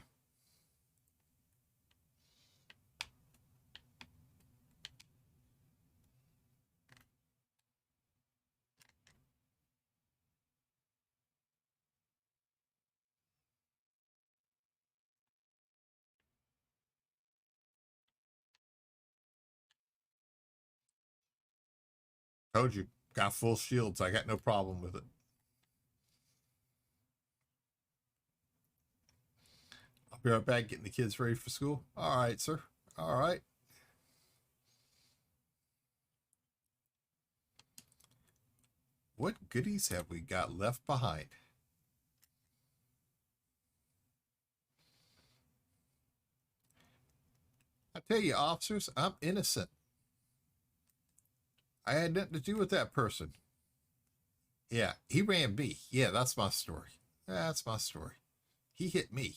Told you, got full shields. I got no problem with it. I'll be right back getting the kids ready for school. All right, sir. All right. What goodies have we got left behind? I tell you, officers, I'm innocent. I had nothing to do with that person. Yeah, he ran me. Yeah, that's my story. That's my story. He hit me.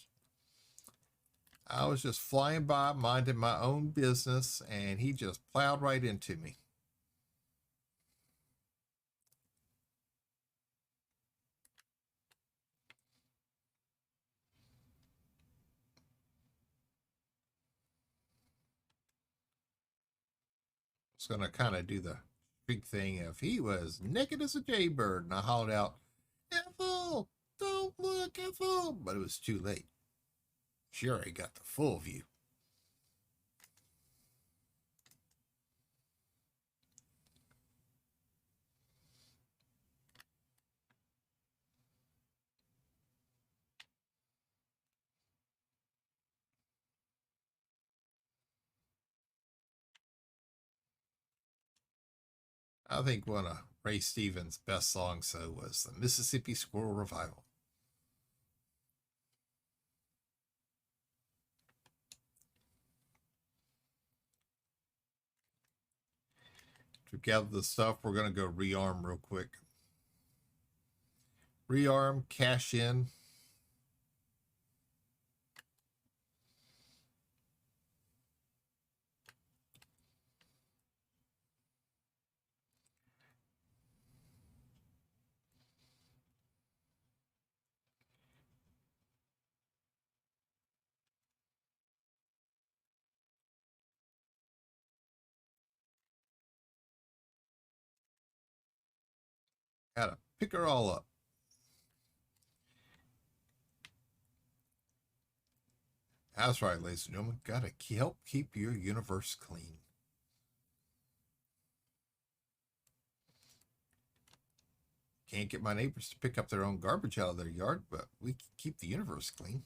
I was just flying by, minding my own business, and he just plowed right into me. I was going to kind of do the big thing of he was naked as a jaybird, and I hollered out, Ethel, don't look, Ethel. But it was too late. She already got the full view. I think one of Ray Stevens' best songs, though, was the Mississippi Squirrel Revival. To gather the stuff, we're going to go rearm real quick. Rearm, cash in. Gotta pick her all up. That's right, ladies and gentlemen. Gotta help keep your universe clean. Can't get my neighbors to pick up their own garbage out of their yard, but we keep the universe clean.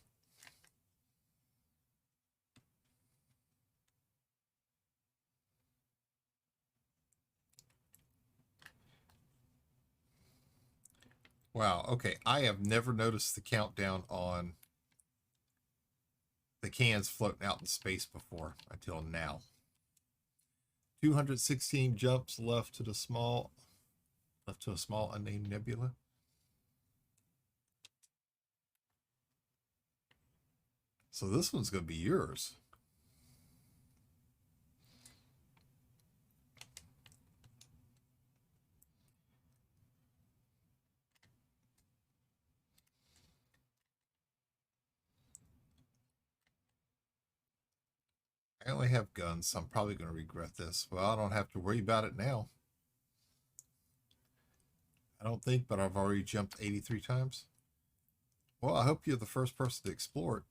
Wow. Okay. I have never noticed the countdown on the cans floating out in space before until now. 216 jumps left to a small unnamed nebula. So this one's going to be yours. I only have guns, so I'm probably going to regret this. Well, I don't have to worry about it now. I don't think, but I've already jumped 83 times. Well, I hope you're the first person to explore it.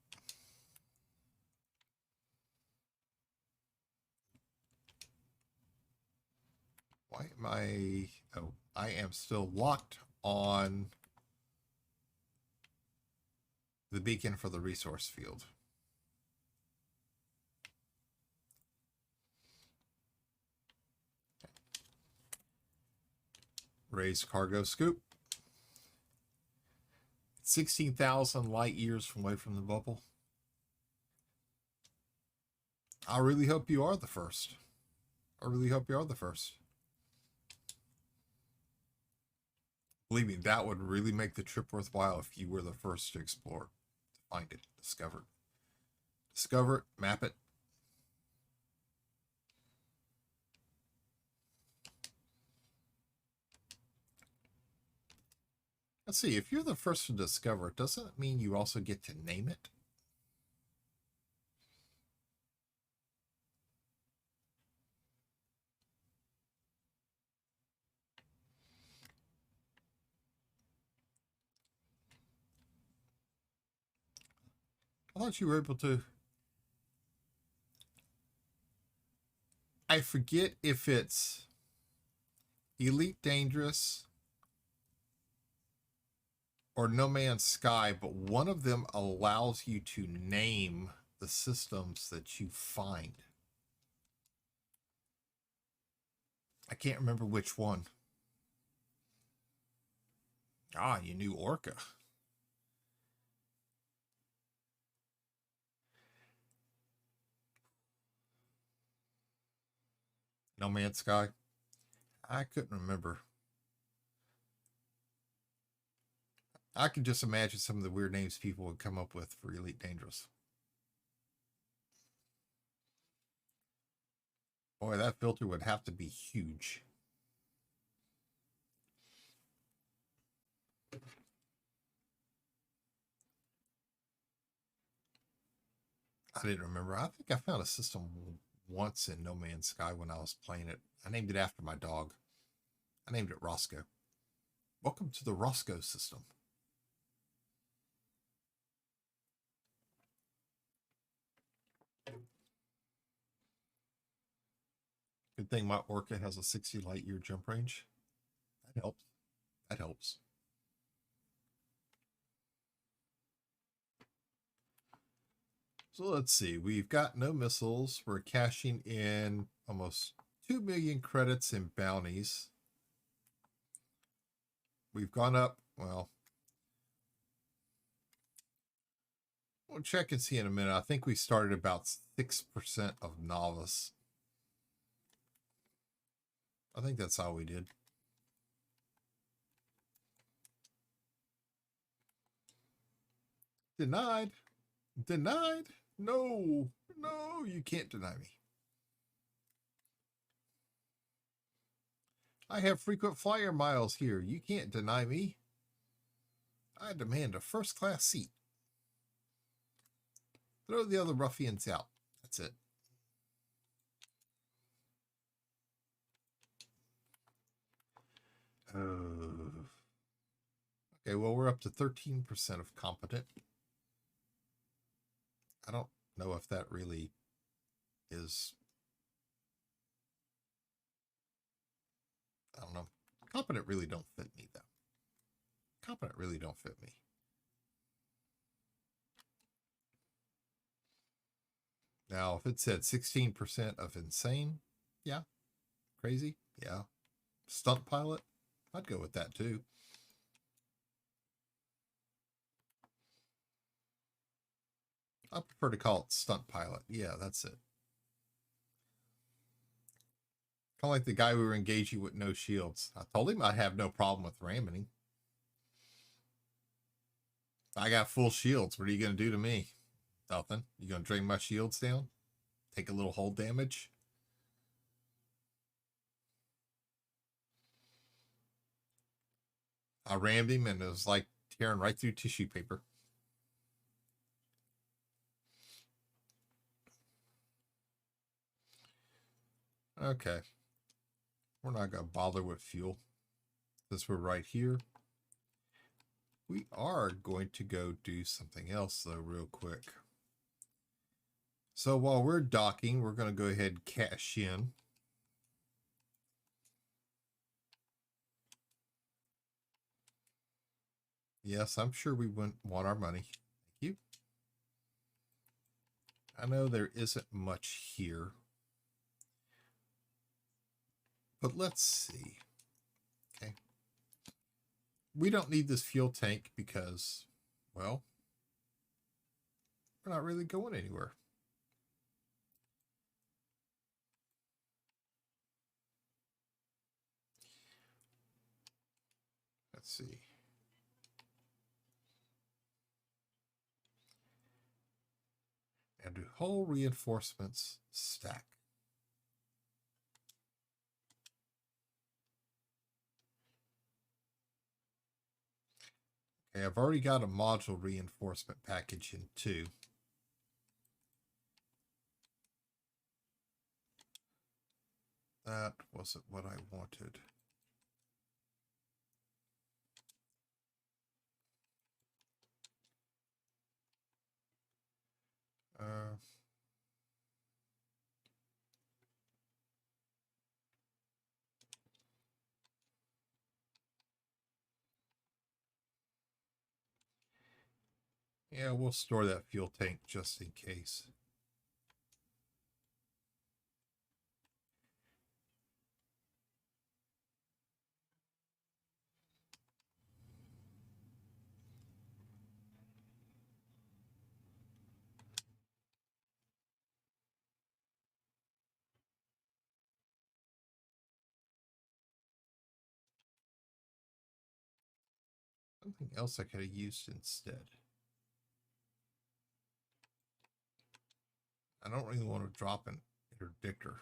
Why am I... Oh, I am still locked on the beacon for the resource field. Raise cargo scoop. 16,000 light years away from the bubble. I really hope you are the first. I really hope you are the first. Believe me, that would really make the trip worthwhile if you were the first to explore, to find it, discover it. Discover it, map it. Let's see, if you're the first to discover it, doesn't it mean you also get to name it? I thought you were able to. I forget if it's Elite Dangerous or No Man's Sky, but one of them allows you to name the systems that you find. I can't remember which one. Ah, you knew Orca. No Man's Sky. I couldn't remember. I could just imagine some of the weird names people would come up with for Elite Dangerous. Boy, that filter would have to be huge. I didn't remember. I think I found a system once in No Man's Sky when I was playing it. I named it after my dog. I named it Roscoe. Welcome to the Roscoe system. Good thing my Orca has a 60 light year jump range. That helps. That helps. So let's see. We've got no missiles. We're cashing in almost 2 million credits in bounties. We've gone up, well, we'll check and see in a minute. I think we started about 6% of novice. I think that's how we did. Denied. Denied. No. No, you can't deny me. I have frequent flyer miles here. You can't deny me. I demand a first class seat. Throw the other ruffians out. That's it. Okay, well, we're up to 13% of competent. I don't know if that really is. I don't know. Competent really don't fit me, though. Competent really don't fit me. Now, if it said 16% of insane, yeah. Crazy, yeah. Stunt pilot, I'd go with that too. I prefer to call it stunt pilot. Yeah, that's it. Kind of like the guy we were engaging with no shields. I told him I'd have no problem with ramming him. I got full shields. What are you going to do to me? Nothing. You going to drain my shields down? Take a little hold damage? I rammed him and it was like tearing right through tissue paper. Okay. We're not going to bother with fuel. Since we're right here. We are going to go do something else, though, real quick. So while we're docking, we're going to go ahead and cash in. Yes, I'm sure we wouldn't want our money. Thank you. I know there isn't much here. But let's see. Okay. We don't need this fuel tank because, well, we're not really going anywhere. Let's see. And do hull reinforcements stack? Okay, I've already got a module reinforcement package in 2. That wasn't what I wanted. Yeah, we'll store that fuel tank just in case. Something else I could have used instead. I don't really want to drop an interdictor.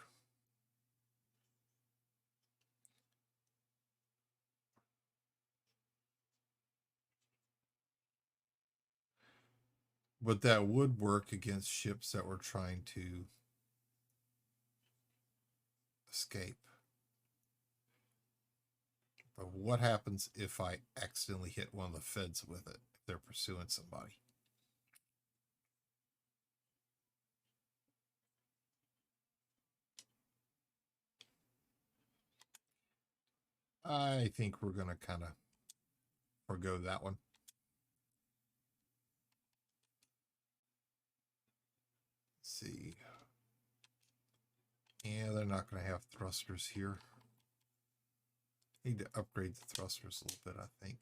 But that would work against ships that were trying to escape. But what happens if I accidentally hit one of the feds with it, if they're pursuing somebody? I think we're going to kind of forgo that one. Let's see. Yeah, they're not going to have thrusters here. Need to upgrade the thrusters a little bit, I think.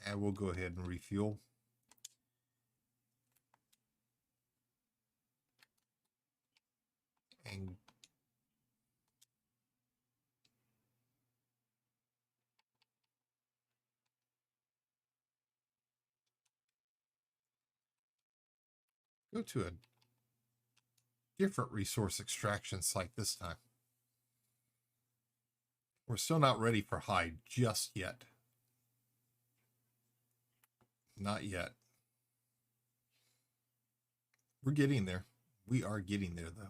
And we'll go ahead and refuel. And go to a different resource extraction site this time. We're still not ready for hide just yet. Not yet. We're getting there. We are getting there, though.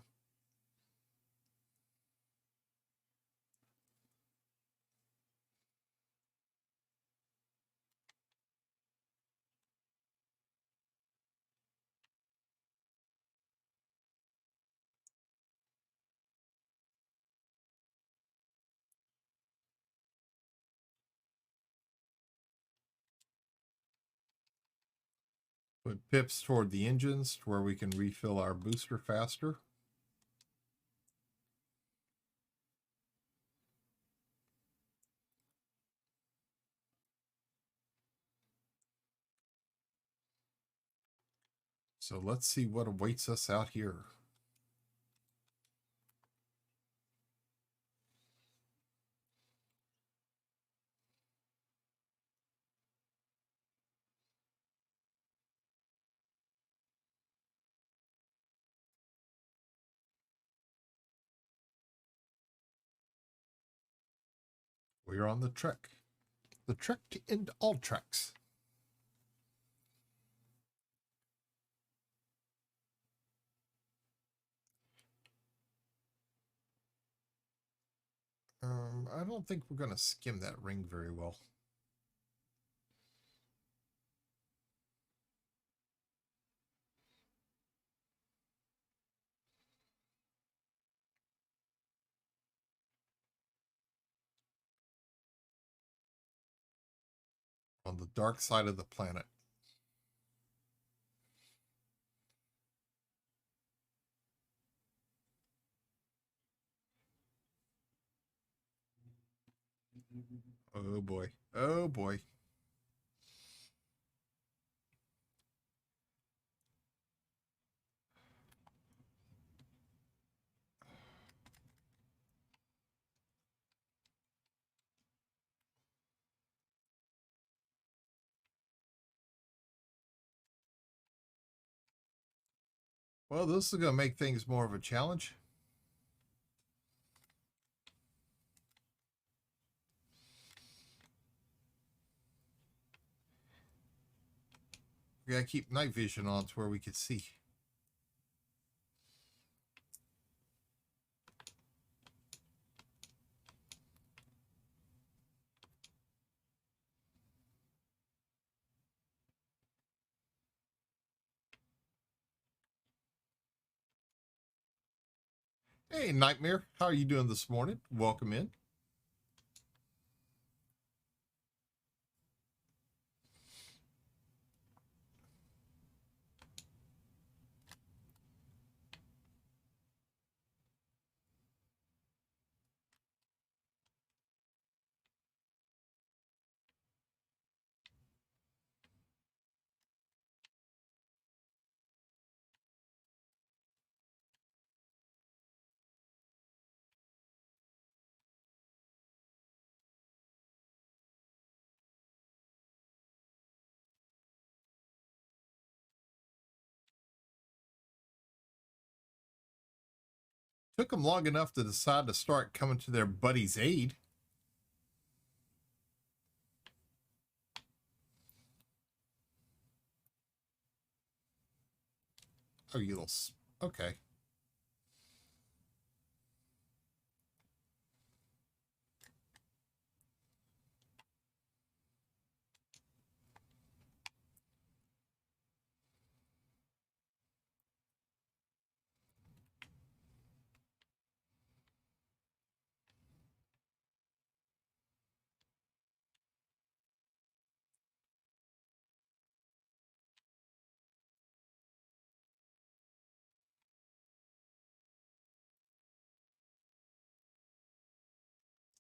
Put pips toward the engines to where we can refill our booster faster. So let's see what awaits us out here. We're on the trek. The trek to end all treks. I don't think we're going to skim that ring very well. On the dark side of the planet. Oh boy. Oh boy. Well, this is going to make things more of a challenge. We got to keep night vision on to where we can see. Hey, Nightmare. How are you doing this morning? Welcome in. Took them long enough to decide to start coming to their buddy's aid. Oh, you little... Okay.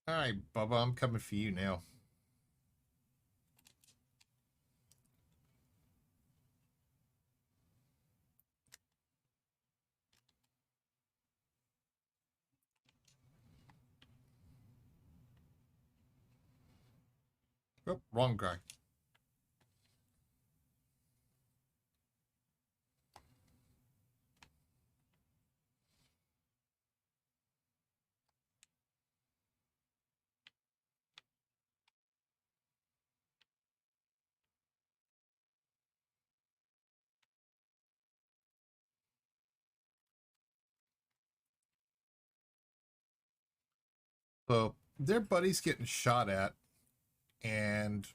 All right, Bubba, I'm coming for you now. Oh, wrong guy. So their buddy's getting shot at, and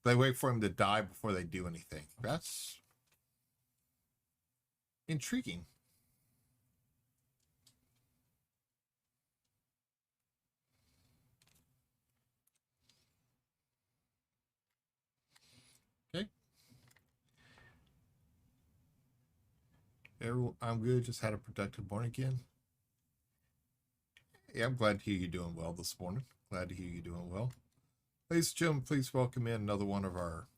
they wait for him to die before they do anything. That's intriguing. Okay. I'm good. Just had a productive morning again. Yeah, I'm glad to hear you're doing well this morning. Glad to hear you're doing well. Ladies and gentlemen, please welcome in another one of our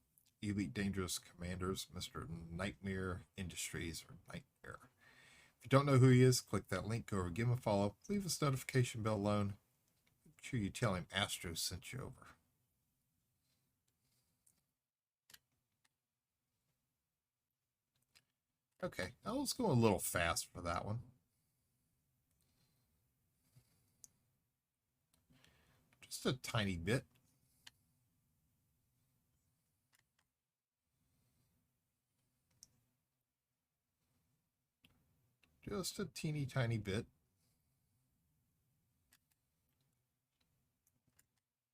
Elite Dangerous Commanders, Mr. Nightmare Industries, or Nightmare. If you don't know who he is, click that link, go over, give him a follow, leave his notification bell alone. Make sure you tell him Astro sent you over. Okay, I was going a little fast for that one. Just a tiny bit. Just a teeny tiny bit.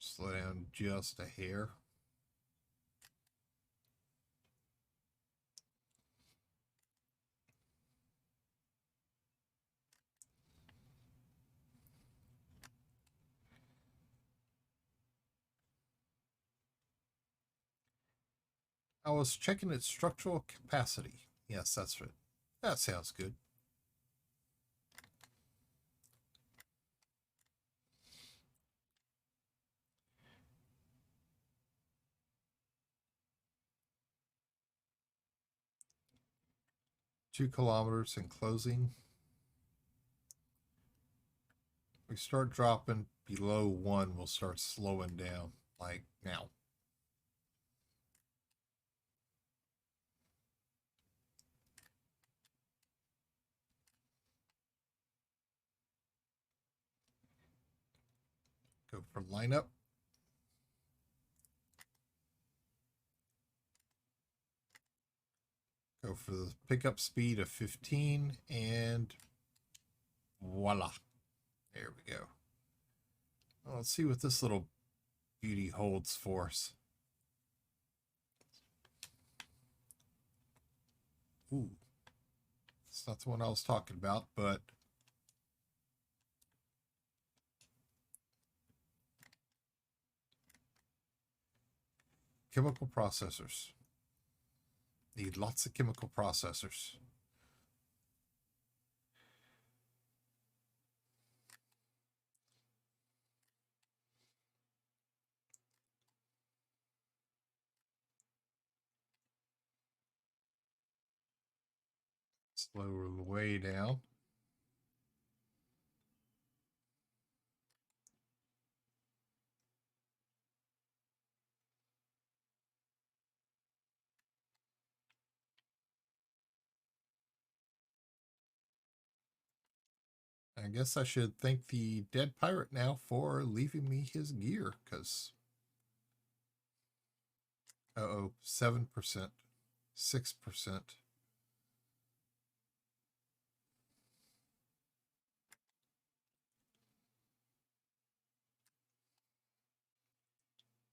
Slow down just a hair. I was checking its structural capacity. Yes, that's right. That sounds good. Two kilometers in closing. We start dropping below 1, we'll start slowing down, like now. for lineup. Go for the pickup speed of 15 and voila. There we go. Well, let's see what this little beauty holds for us. Ooh. It's not the one I was talking about, but chemical processors. Need lots of chemical processors. Slow the way down. I guess I should thank the dead pirate now for leaving me his gear, because 7%, 6%.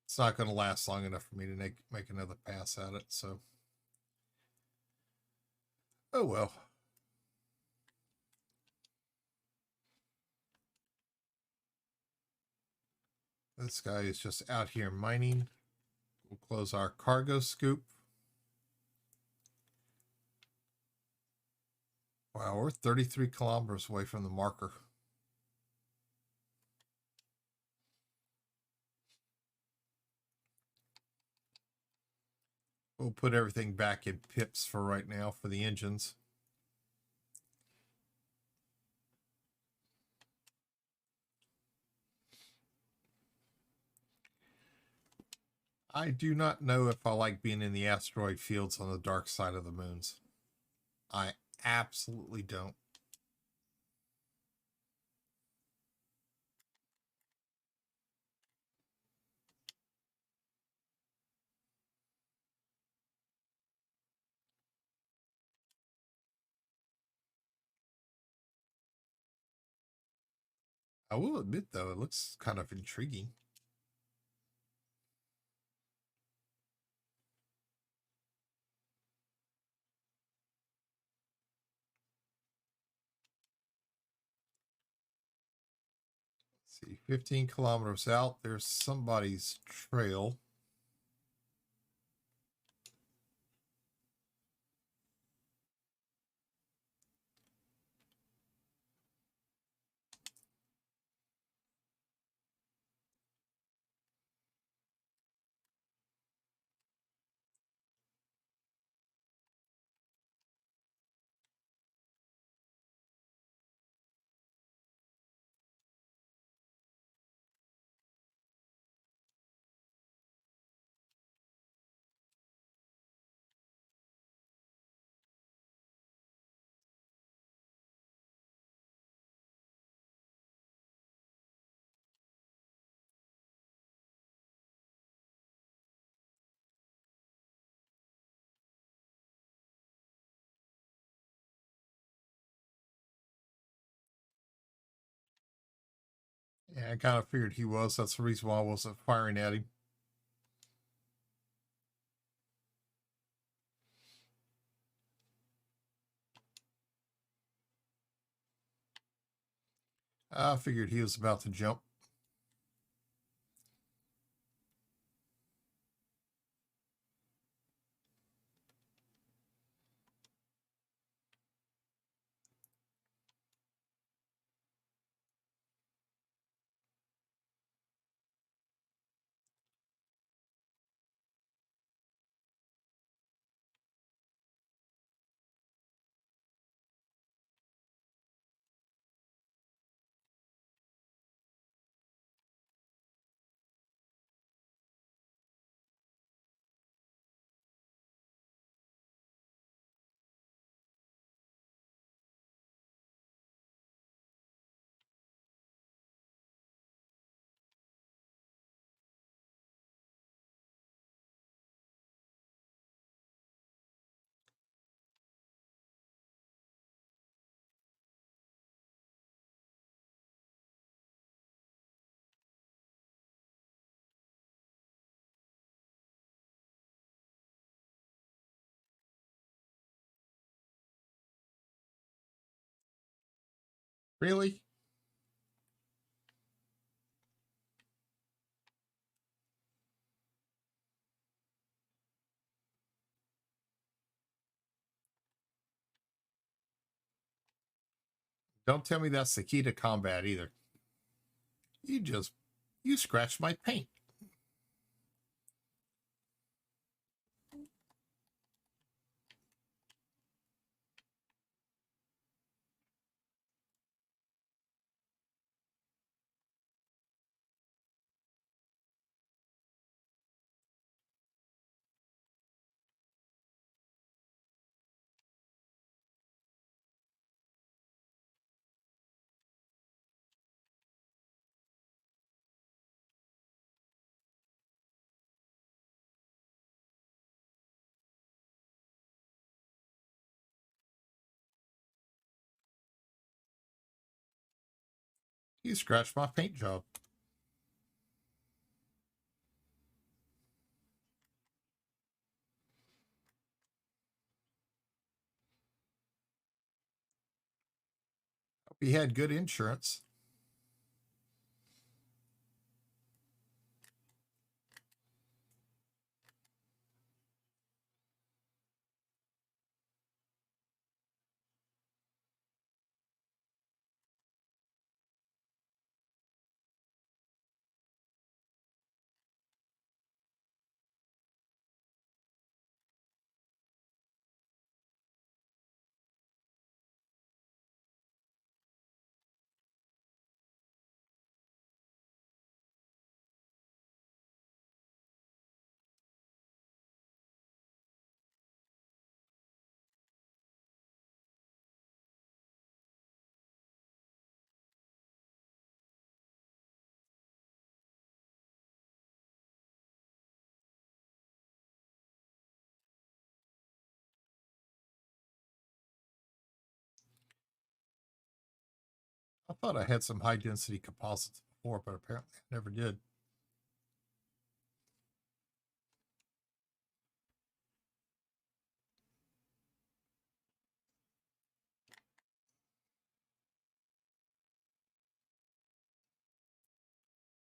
It's not going to last long enough for me to make another pass at it, so oh well. This guy is just out here mining. We'll close our cargo scoop. Wow, we're 33 kilometers away from the marker. We'll put everything back in pips for right now for the engines. I do not know if I like being in the asteroid fields on the dark side of the moons. I absolutely don't. I will admit, though, it looks kind of intriguing. Let's see, 15 kilometers out, there's somebody's trail. Yeah, I kind of figured he was. That's the reason why I wasn't firing at him. I figured he was about to jump. Really? Don't tell me that's the key to combat either. You just, you scratched my paint. You scratched my paint job. Hope you had good insurance. I thought I had some high density composites before, but apparently I never did.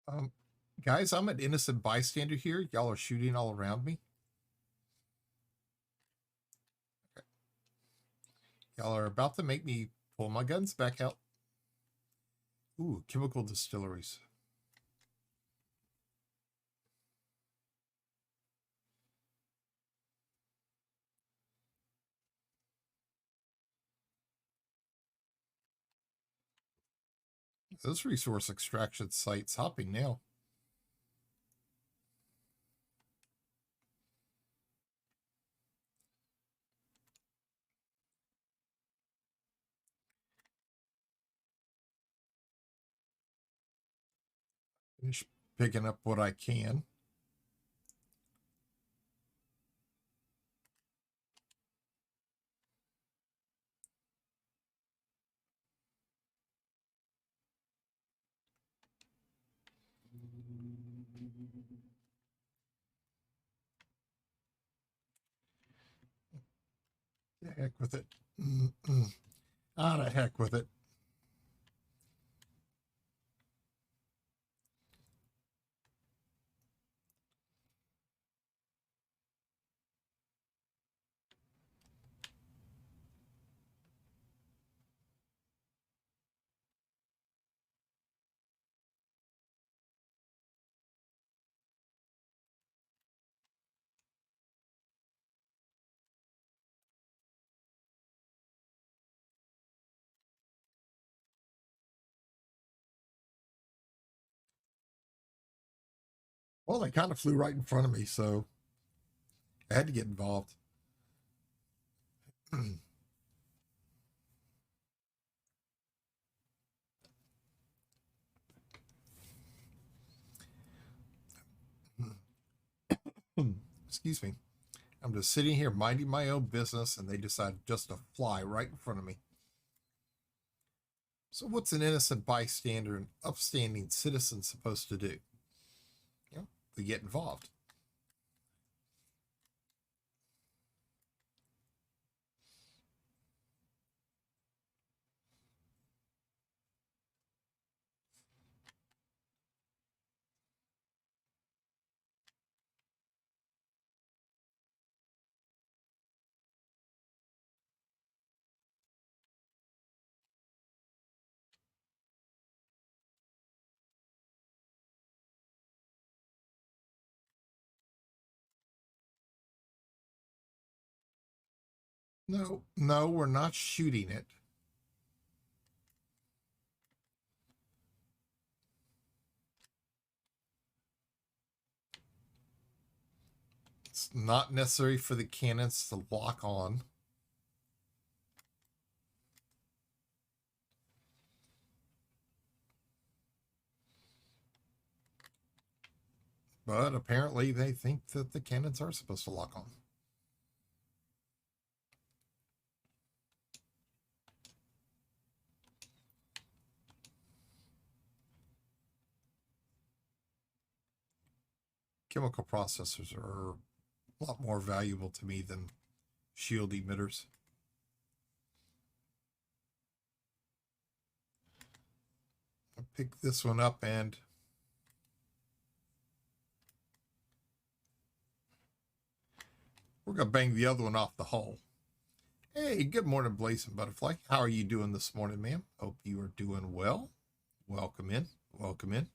Um, Guys, I'm an innocent bystander here. Y'all are shooting all around me. Okay. Y'all are about to make me pull my guns back out. Ooh, chemical distilleries. This resource extraction site's hopping now. Finish picking up what I can. The heck with it. Ah, the heck with it. Well, they kind of flew right in front of me, so I had to get involved. Excuse me. I'm just sitting here minding my own business, and they decide just to fly right in front of me. So, what's an innocent bystander and upstanding citizen supposed to do? You know, they get involved. No, no, we're not shooting it. It's not necessary for the cannons to lock on. But apparently they think that the cannons are supposed to lock on. Chemical processors are a lot more valuable to me than shield emitters. I'll pick this one up and we're going to bang the other one off the hull. Hey, good morning, Blazing Butterfly. How are you doing this morning, ma'am? Hope you are doing well. Welcome in. Welcome in.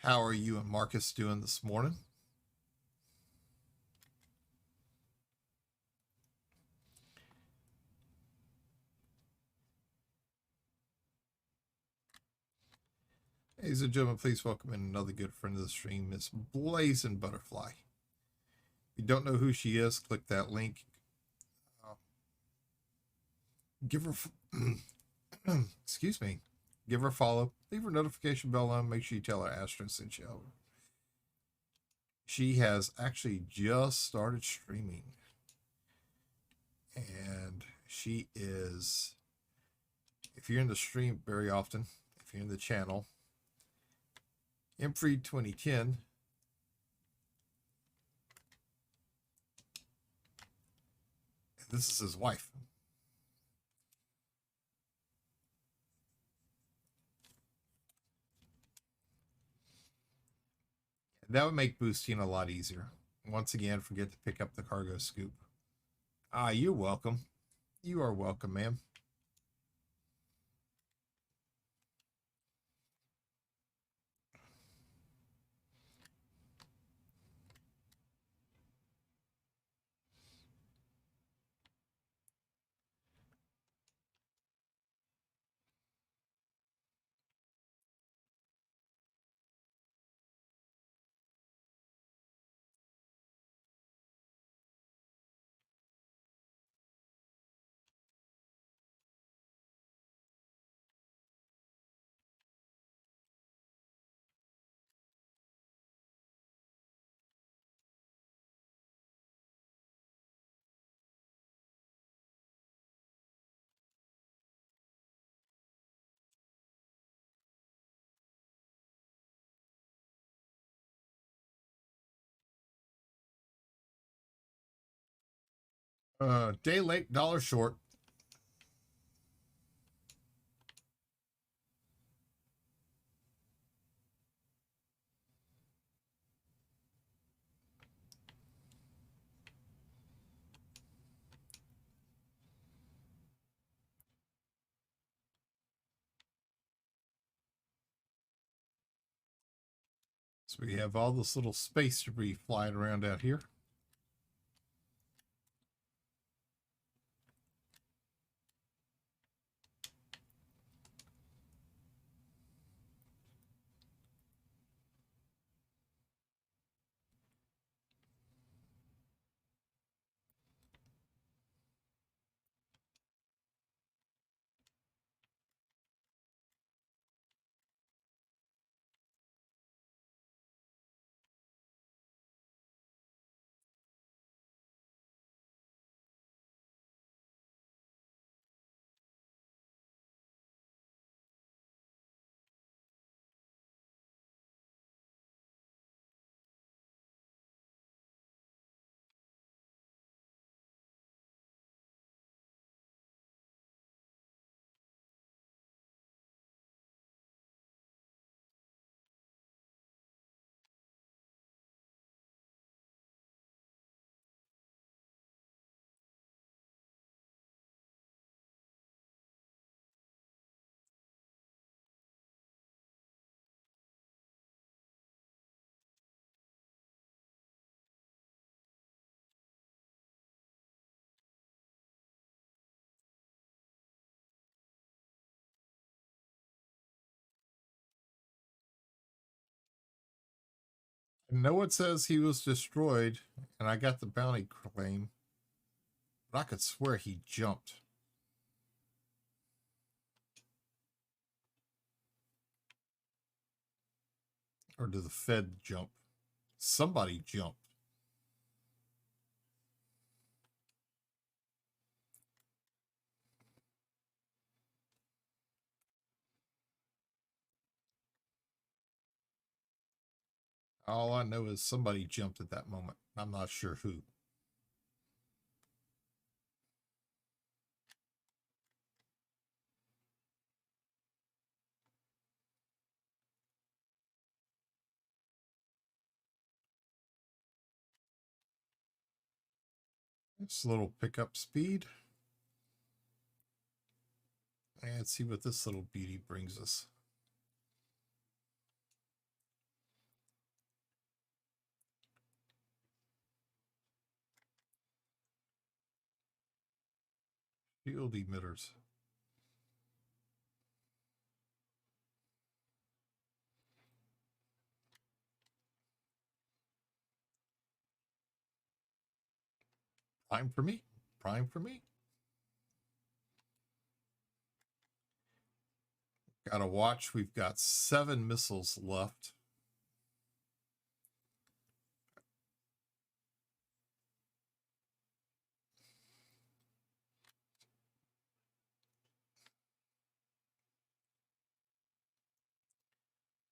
How are you and Marcus doing this morning? Ladies and gentlemen, please welcome in another good friend of the stream, Miss Blazing Butterfly. If you don't know who she is, click that link. Give her, excuse me, give her a follow. Leave her notification bell on. Make sure you tell her Astro sent you over. She has actually just started streaming. And she is, if you're in the stream very often, if you're in the channel, Mfreed 2010. This is his wife. That would make boosting a lot easier. Once again, forget to pick up the cargo scoop. Ah, you're welcome. You are welcome, ma'am. Day late, dollar short. So we have all this little space debris flying around out here. I know it says he was destroyed, and I got the bounty claim, but I could swear he jumped. Or did the Fed jump? Somebody jumped. All I know is somebody jumped at that moment. I'm not sure who. It's a little pickup speed. And let's see what this little beauty brings us. Field emitters. Prime for me. Prime for me. Got to watch. We've got 7 missiles left.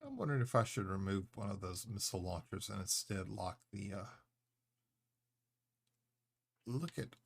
I'm wondering if I should remove one of those missile launchers and instead lock the look at.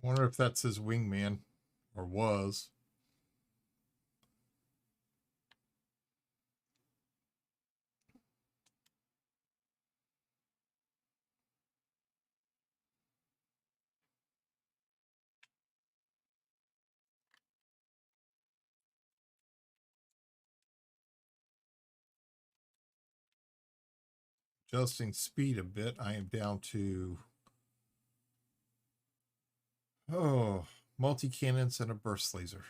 Wonder if that's his wingman, or was. Adjusting speed a bit. I am down to multi cannons and a burst laser.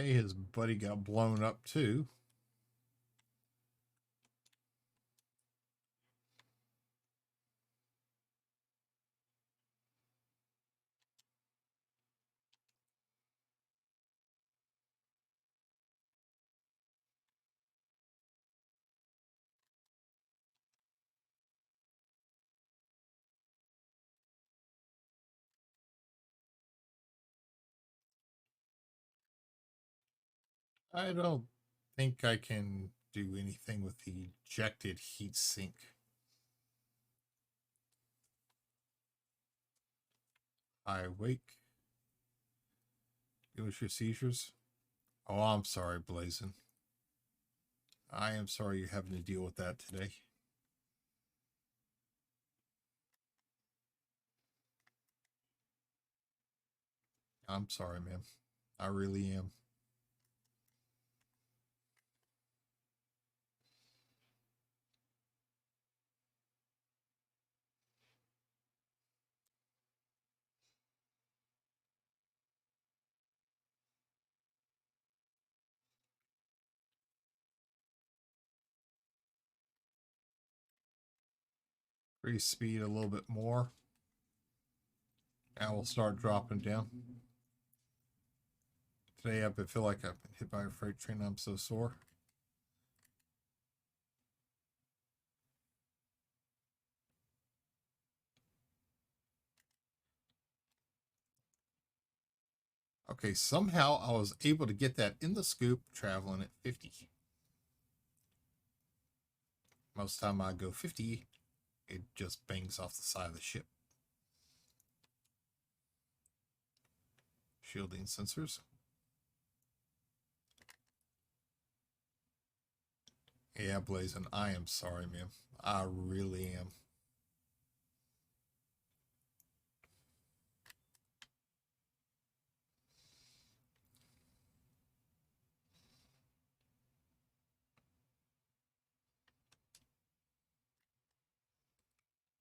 Okay, his buddy got blown up too. I don't think I can do anything with the ejected heat sink. I wake. It was your seizures? Oh, I'm sorry, Blazin. I am sorry you're having to deal with that today. I'm sorry, man. I really am. Increase speed a little bit more. Now we'll start dropping down. Today I feel like I've been hit by a freight train. I'm so sore. Okay, somehow I was able to get that in the scoop traveling at 50. Most time I go 50, it just bangs off the side of the ship. Shielding sensors. Yeah, Blazin, I am sorry, man. I really am.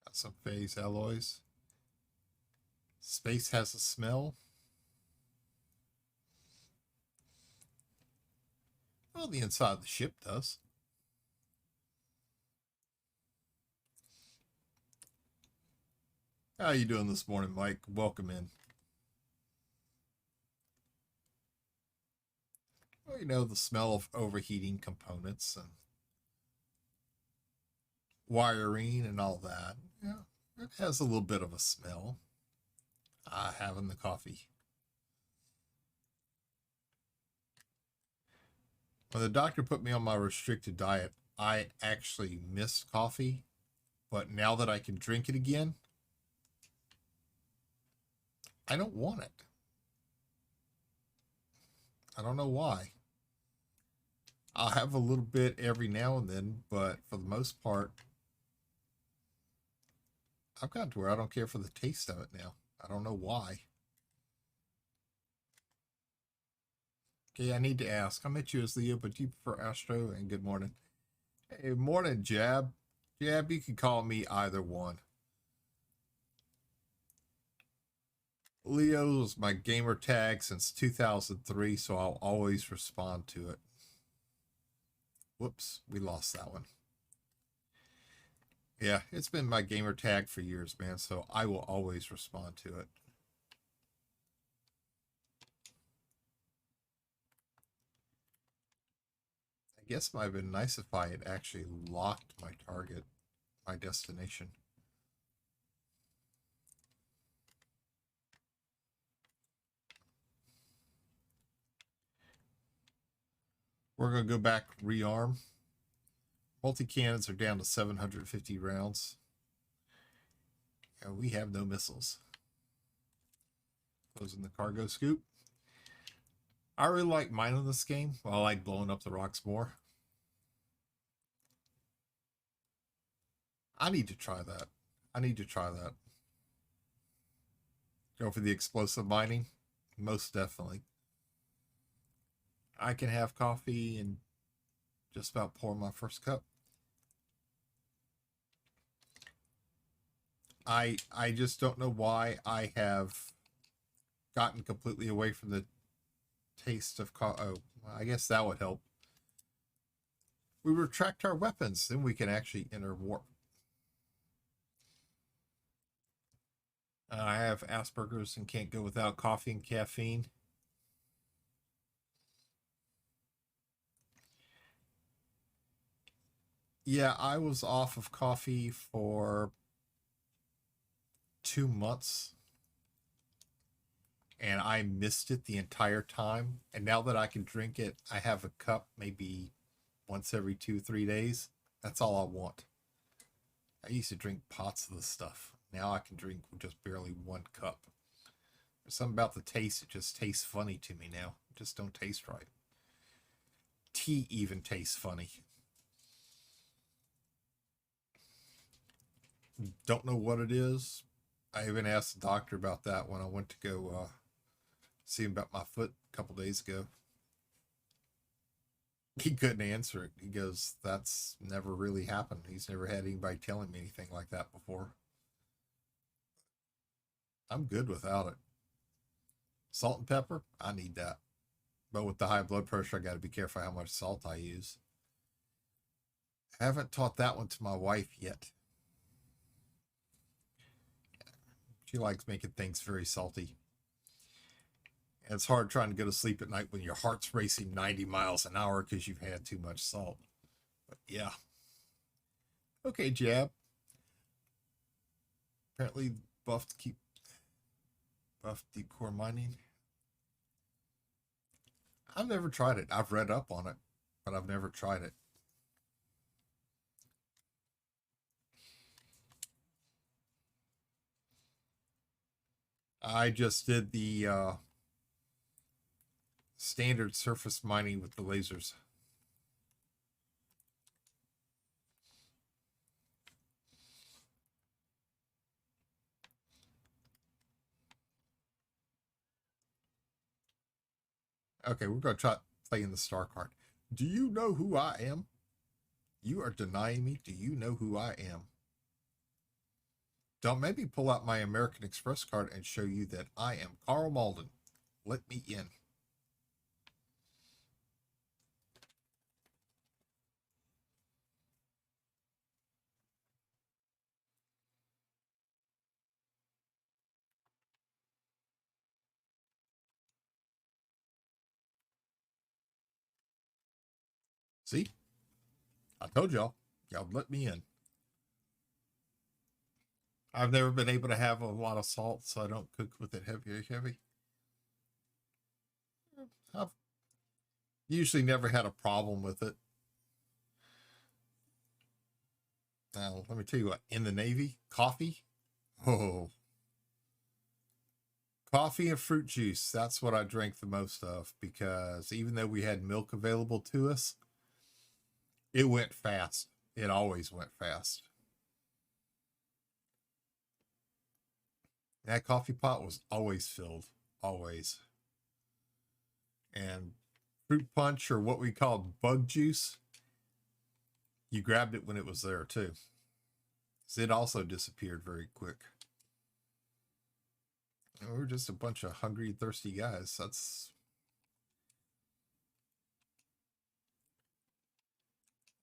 Got some phase alloys. Space has a smell. Well, the inside of the ship does. How you doing this morning, Mike? Welcome in. Well, you know, the smell of overheating components and wiring and all that. Yeah, it has a little bit of a smell. Having the coffee. When the doctor put me on my restricted diet, I actually missed coffee. But now that I can drink it again, I don't want it. I don't know why. I'll have a little bit every now and then, but for the most part, I've gotten to where I don't care for the taste of it now. I don't know why. Okay, I need to ask. I met you as Leo, but do you prefer Astro? And good morning. Hey, morning, Jab. Jab, you can call me either one. Leo's my gamer tag since 2003, so I'll always respond to it. Whoops, we lost that one. Yeah, it's been my gamer tag for years, man, so I will always respond to it. I guess it might have been nice if I had actually locked my target, my destination. We're going to go back, rearm. Multi-cannons are down to 750 rounds. And we have no missiles. Closing the cargo scoop. I really like mining this game. Well, I like blowing up the rocks more. I need to try that. I need to try that. Go for the explosive mining? Most definitely. I can have coffee and just about pour my first cup. I just don't know why I have gotten completely away from the taste of oh, I guess that would help. We retract our weapons, then we can actually enter warp. I have Asperger's and can't go without coffee and caffeine. Yeah, I was off of coffee for 2 months and I missed it the entire time. And now that I can drink it, I have a cup maybe once every 2, 3 days. That's all I want. I used to drink pots of the stuff. Now I can drink just barely 1 cup. There's something about the taste, it just tastes funny to me now. It just don't taste right. Tea even tastes funny. Don't know what it is. I even asked the doctor about that when I went to go see him about my foot a couple days ago. He couldn't answer it. He goes, that's never really happened. He's never had anybody telling me anything like that before. I'm good without it. Salt and pepper, I need that. But with the high blood pressure, I got to be careful how much salt I use. I haven't taught that one to my wife yet. She likes making things very salty. And it's hard trying to go to sleep at night when your heart's racing 90 miles an hour because you've had too much salt. But yeah. Okay, Jab. Apparently buffed deep core mining. I've never tried it. I've read up on it, but I've never tried it. I just did the standard surface mining with the lasers. Okay, we're going to try playing the star card. Do you know who I am? You are denying me. Do you know who I am? Don't maybe pull out my American Express card and show you that I am Carl Malden. Let me in. See? I told y'all. Y'all let me in. I've never been able to have a lot of salt, so I don't cook with it heavy. I've usually never had a problem with it. Now, let me tell you what, in the Navy, coffee. Oh, coffee and fruit juice. That's what I drank the most of because even though we had milk available to us, it went fast. It always went fast. That coffee pot was always filled, always. And fruit punch, or what we called bug juice, you grabbed it when it was there too. So it also disappeared very quick. And we're just a bunch of hungry, thirsty guys. That's...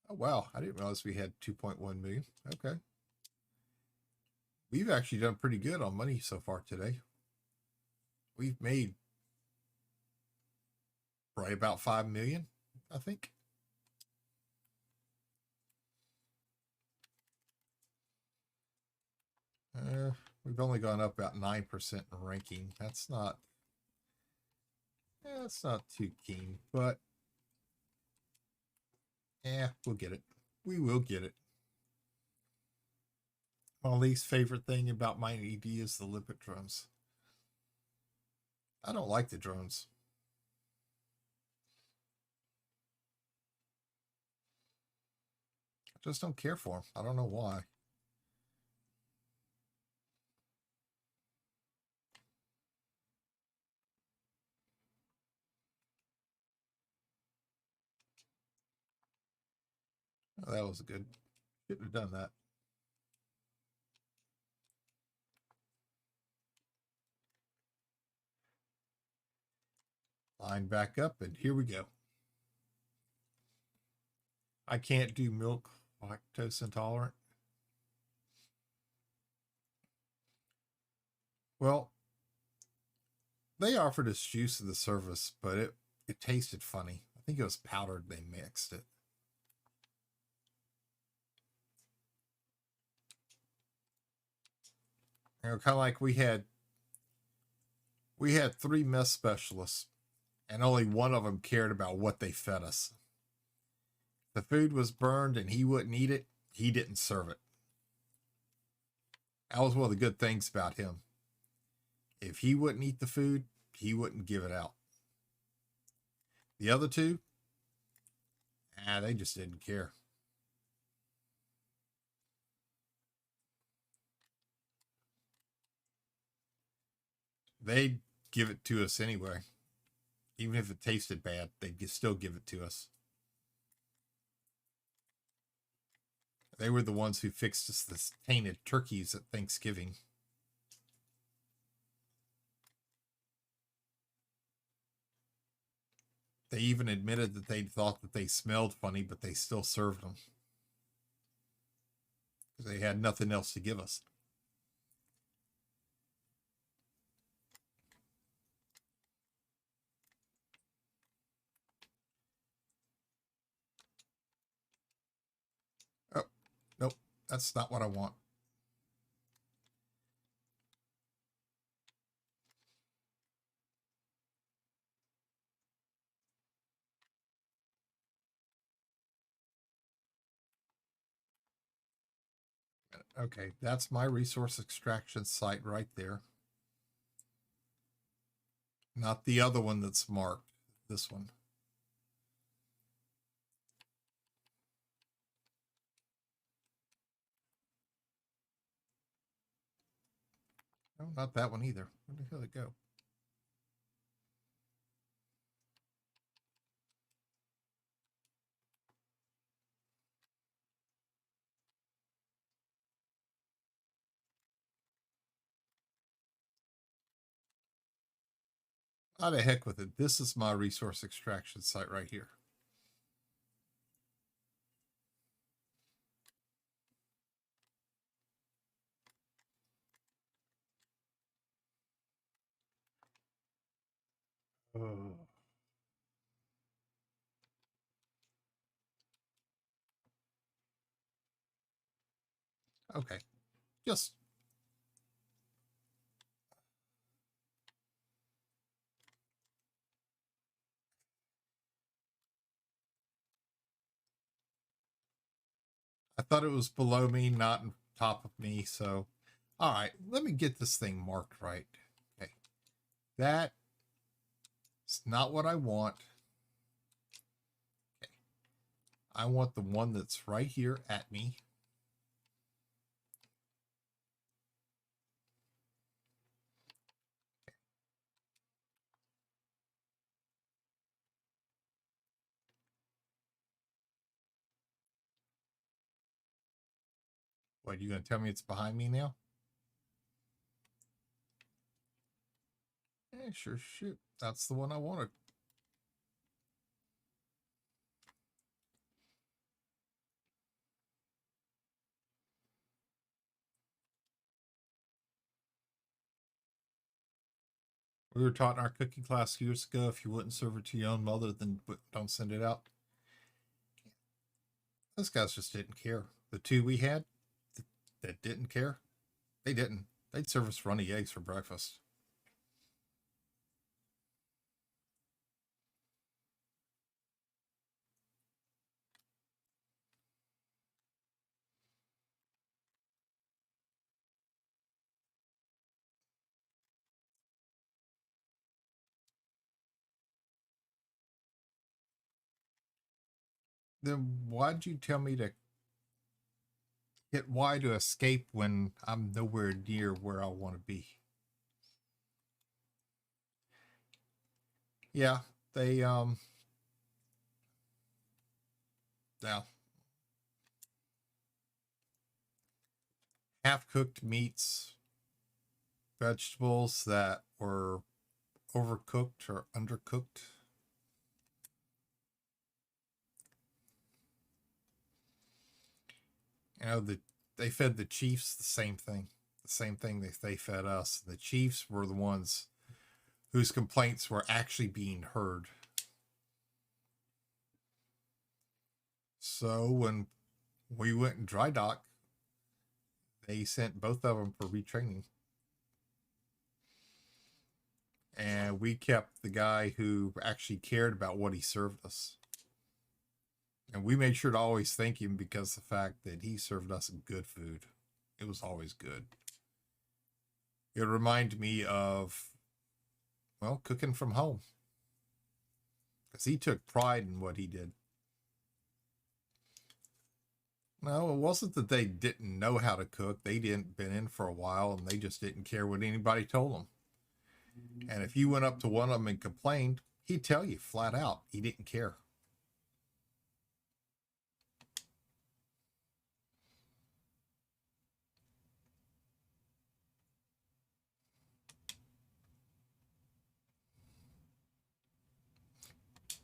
Oh, wow. I didn't realize we had 2.1 million. Okay. We've actually done pretty good on money so far today. We've made right about 5 million, I think. We've only gone up about 9% in ranking. That's not too keen, but yeah, we'll get it. We will get it. My least favorite thing about my ED is the lipid drones. I don't like the drones. I just don't care for them. I don't know why. Oh, that was good. Shouldn't have done that. Line back up, and here we go. I can't do milk, lactose intolerant. Well, they offered us juice in the service, but it tasted funny. I think it was powdered. They mixed it. You know, kind of like we had 3 mess specialists, and only one of them cared about what they fed us. The food was burned and he wouldn't eat it, he didn't serve it. That was one of the good things about him. If he wouldn't eat the food, he wouldn't give it out. The other two, they just didn't care. They'd give it to us anyway. Even if it tasted bad, they'd still give it to us. They were the ones who fixed us the tainted turkeys at Thanksgiving. They even admitted that they thought that they smelled funny, but they still served them. Because they had nothing else to give us. Oh, nope. That's not what I want. Okay, that's my resource extraction site right there. Not the other one that's marked, this one. No, not that one either. Where the hell did it go? How the heck with it? This is my resource extraction site right here. Oh. Okay. Just I thought it was below me, not on top of me. So, all right, let me get this thing marked right. Okay. That's not what I want. Okay. I want the one that's right here at me. What, you going to tell me it's behind me now? Yeah, sure, shoot. That's the one I wanted. We were taught in our cooking class years ago, if you wouldn't serve it to your own mother, then don't send it out. Those guys just didn't care. The 2 we had that didn't care, they didn't. They'd serve us runny eggs for breakfast. Then why'd you tell me to hit Y to escape when I'm nowhere near where I want to be? Yeah, they now half cooked meats, vegetables that were overcooked or undercooked. You know, they fed the Chiefs the same thing they fed us. The Chiefs were the ones whose complaints were actually being heard. So when we went in dry dock, they sent both of them for retraining. And we kept the guy who actually cared about what he served us. And we made sure to always thank him because the fact that he served us good food. It was always good. It reminded me of, well, cooking from home. Because he took pride in what he did. No, it wasn't that they didn't know how to cook. They didn't been in for a while and they just didn't care what anybody told them. And if you went up to one of them and complained, he'd tell you flat out he didn't care.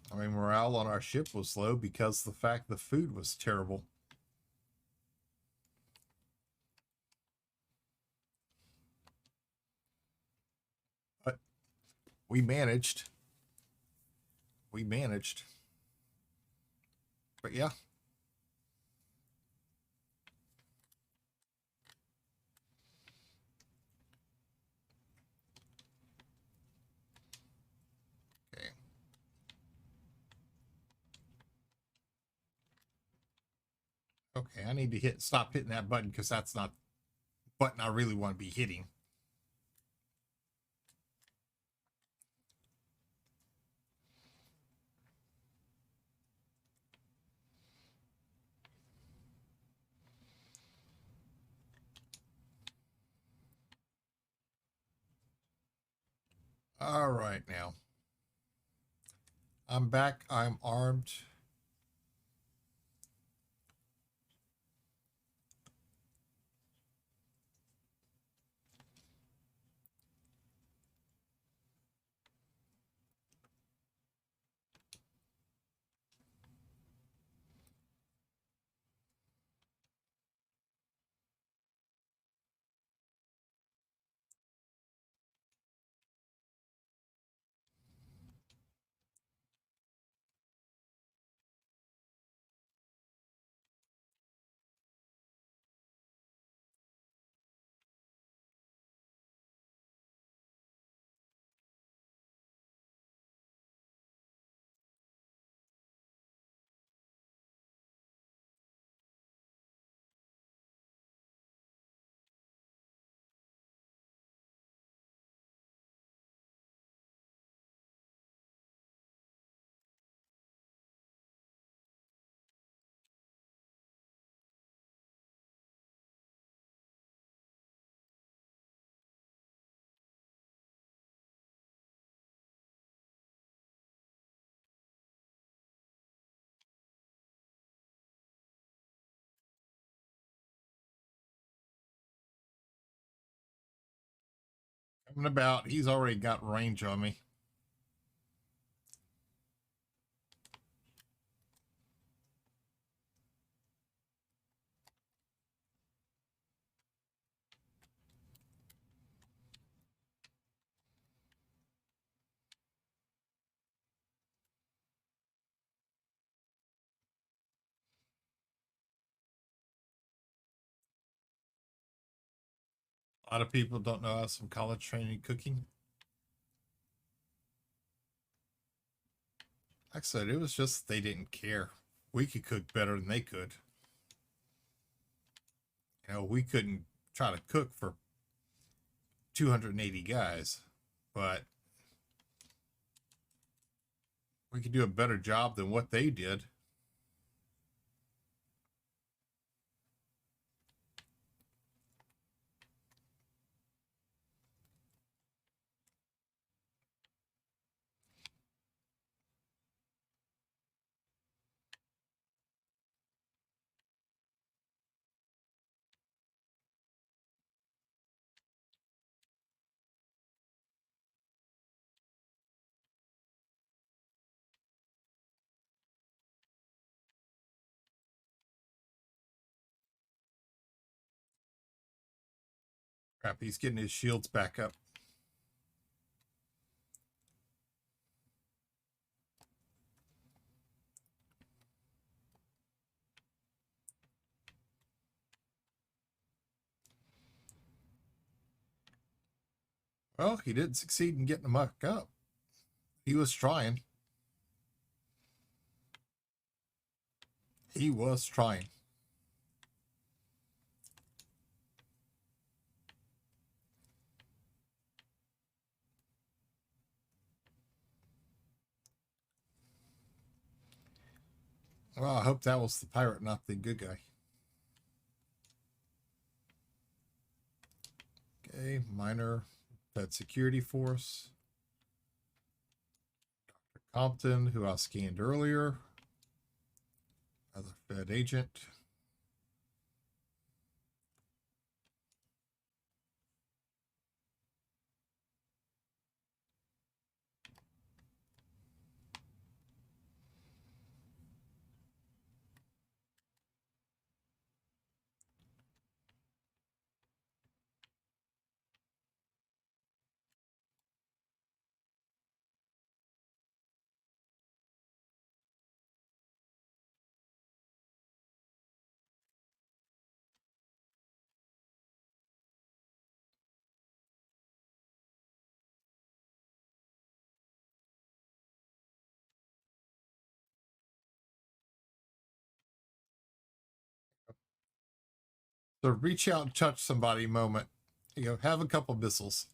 I mean, morale on our ship was low because the fact the food was terrible. But we managed. We managed. But yeah. Okay. Okay, I need to stop hitting that button because that's not the button I really want to be hitting. All right, now. I'm back. I'm armed. Coming about. He's already got range on me. A lot of people don't know how some college training cooking. Like I said, it was just they didn't care. We could cook better than they could. You know, we couldn't try to cook for 280 guys, but we could do a better job than what they did. Crap, he's getting his shields back up. Well, he didn't succeed in getting them back up. He was trying. He was trying. Well, I hope that was the pirate, not the good guy. Okay, minor Fed security force. Dr. Compton, who I scanned earlier. Another Fed agent. The reach out and touch somebody moment. You know, have a couple missiles.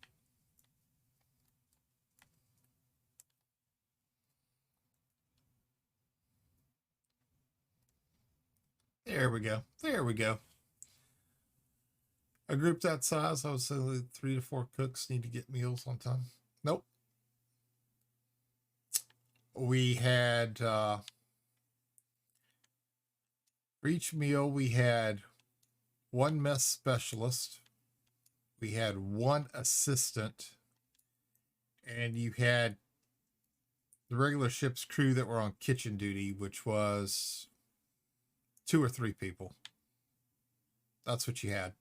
There we go. There we go. A group that size, I would say 3 to 4 cooks need to get meals on time. Nope. We had for each meal we had one mess specialist, we had one assistant, and you had the regular ship's crew that were on kitchen duty, which was 2 or 3 people. That's what you had.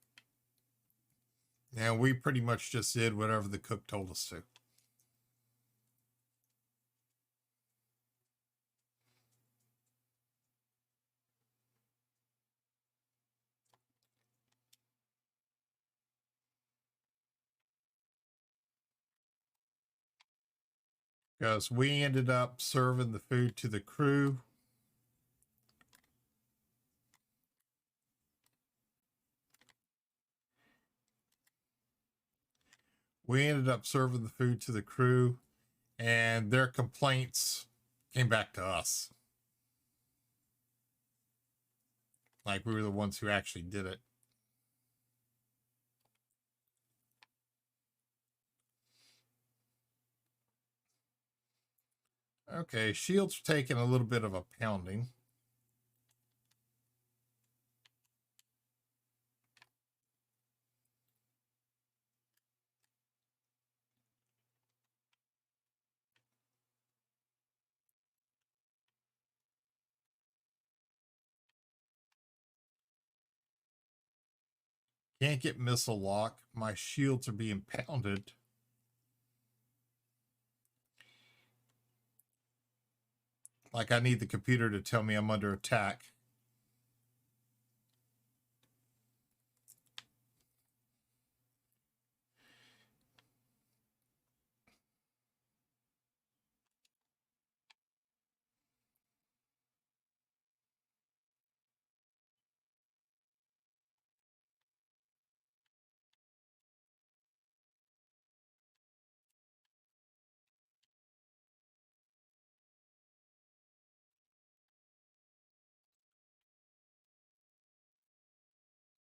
And we pretty much just did whatever the cook told us to. Because we ended up serving the food to the crew. We ended up serving the food to the crew, and their complaints came back to us. Like we were the ones who actually did it. Okay, shields are taking a little bit of a pounding. Can't get missile lock. My shields are being pounded. Like I need the computer to tell me I'm under attack.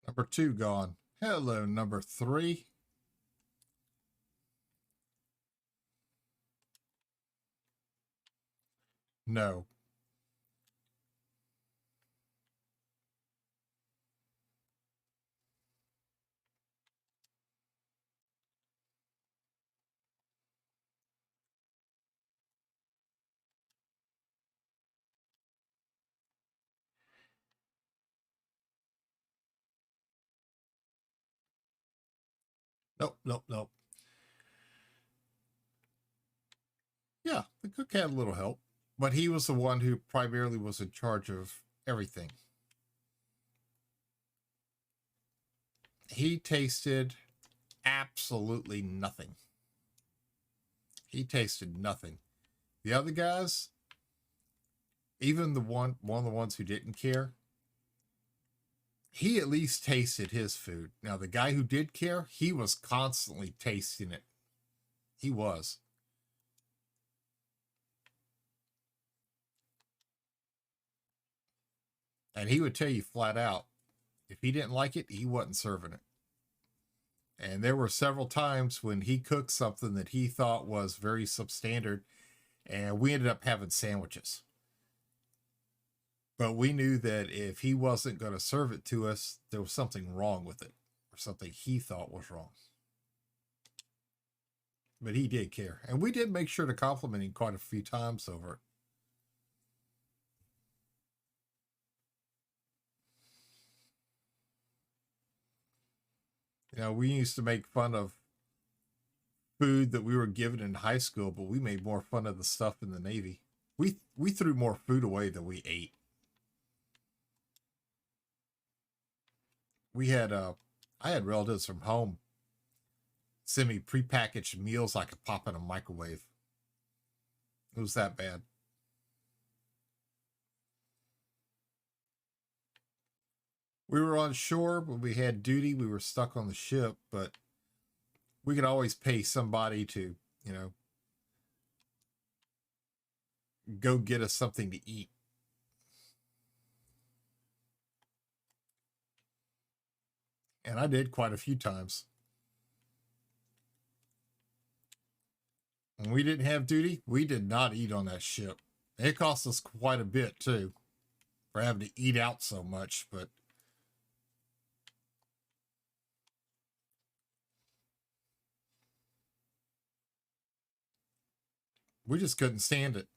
Number 2 gone. Hello, number 3. No. Nope, nope, nope. Yeah, the cook had a little help, but he was the one who primarily was in charge of everything. He tasted absolutely nothing. He tasted nothing. The other guys, even the one of the ones who didn't care, he at least tasted his food. Now the guy who did care, he was constantly tasting it. He was. And he would tell you flat out, if he didn't like it, he wasn't serving it. And there were several times when he cooked something that he thought was very substandard, and we ended up having sandwiches. But we knew that if he wasn't going to serve it to us, there was something wrong with it, or something he thought was wrong. But he did care. And we did make sure to compliment him quite a few times over it. You know, we used to make fun of food that we were given in high school, but we made more fun of the stuff in the Navy. We threw more food away than we ate. We had I had relatives from home send me prepackaged meals I could pop in a microwave. It was that bad. We were on shore when we had duty. We were stuck on the ship, but we could always pay somebody to, you know, go get us something to eat. And I did quite a few times. When we didn't have duty, we did not eat on that ship. It cost us quite a bit too for having to eat out so much, but we just couldn't stand it.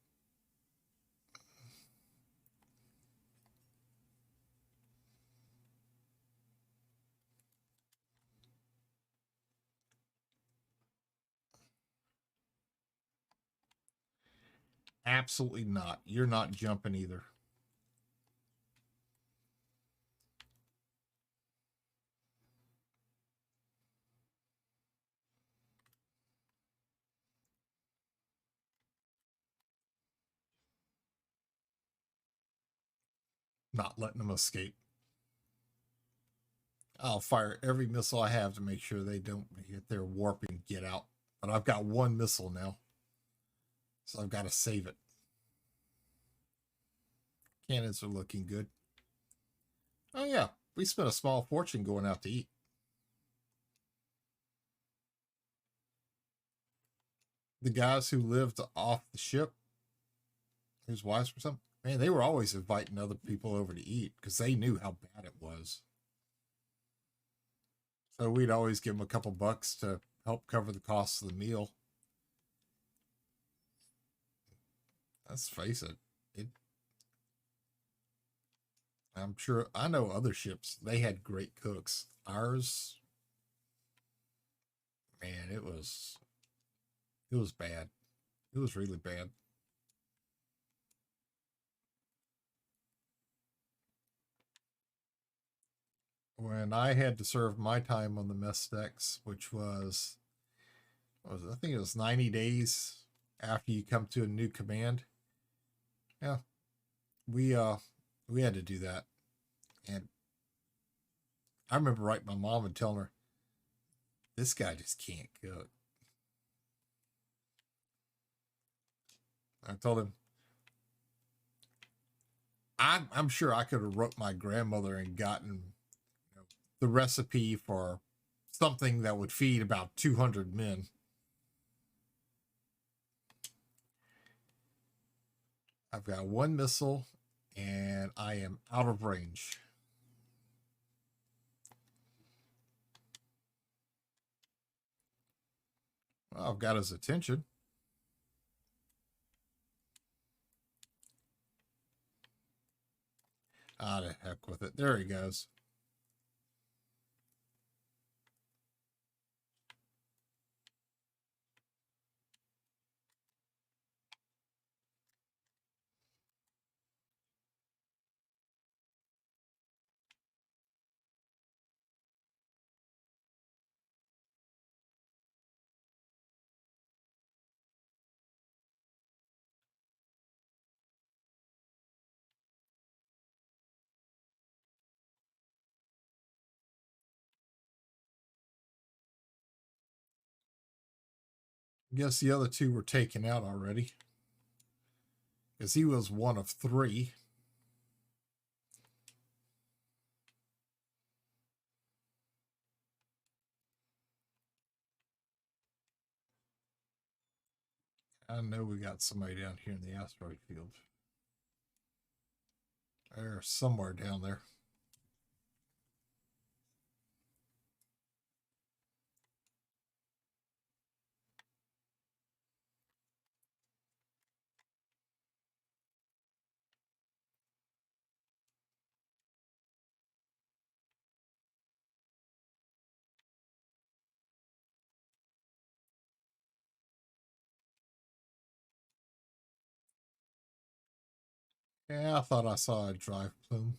Absolutely not. You're not jumping either. Not letting them escape. I'll fire every missile I have to make sure they don't hit their warp and get out. But I've got one missile now, so I've got to save it. Cannons are looking good. Oh, yeah. We spent a small fortune going out to eat. The guys who lived off the ship, whose wives were something, man, they were always inviting other people over to eat because they knew how bad it was. So we'd always give them a couple bucks to help cover the cost of the meal. Let's face it, I'm sure I know other ships, they had great cooks. Ours, man, it was bad. It was really bad. When I had to serve my time on the mess decks, which was, I think it was 90 days after you come to a new command. Yeah, we had to do that. And I remember writing my mom and telling her, this guy just can't cook. I told him, I'm sure I could have wrote my grandmother and gotten, you know, the recipe for something that would feed about 200 men. I've got one missile and I am out of range. Well, I've got his attention. Ah, the heck with it. There he goes. I guess the other two were taken out already, because he was one of three. I know we got somebody down here in the asteroid field. They're somewhere down there. Yeah, I thought I saw a drive plume.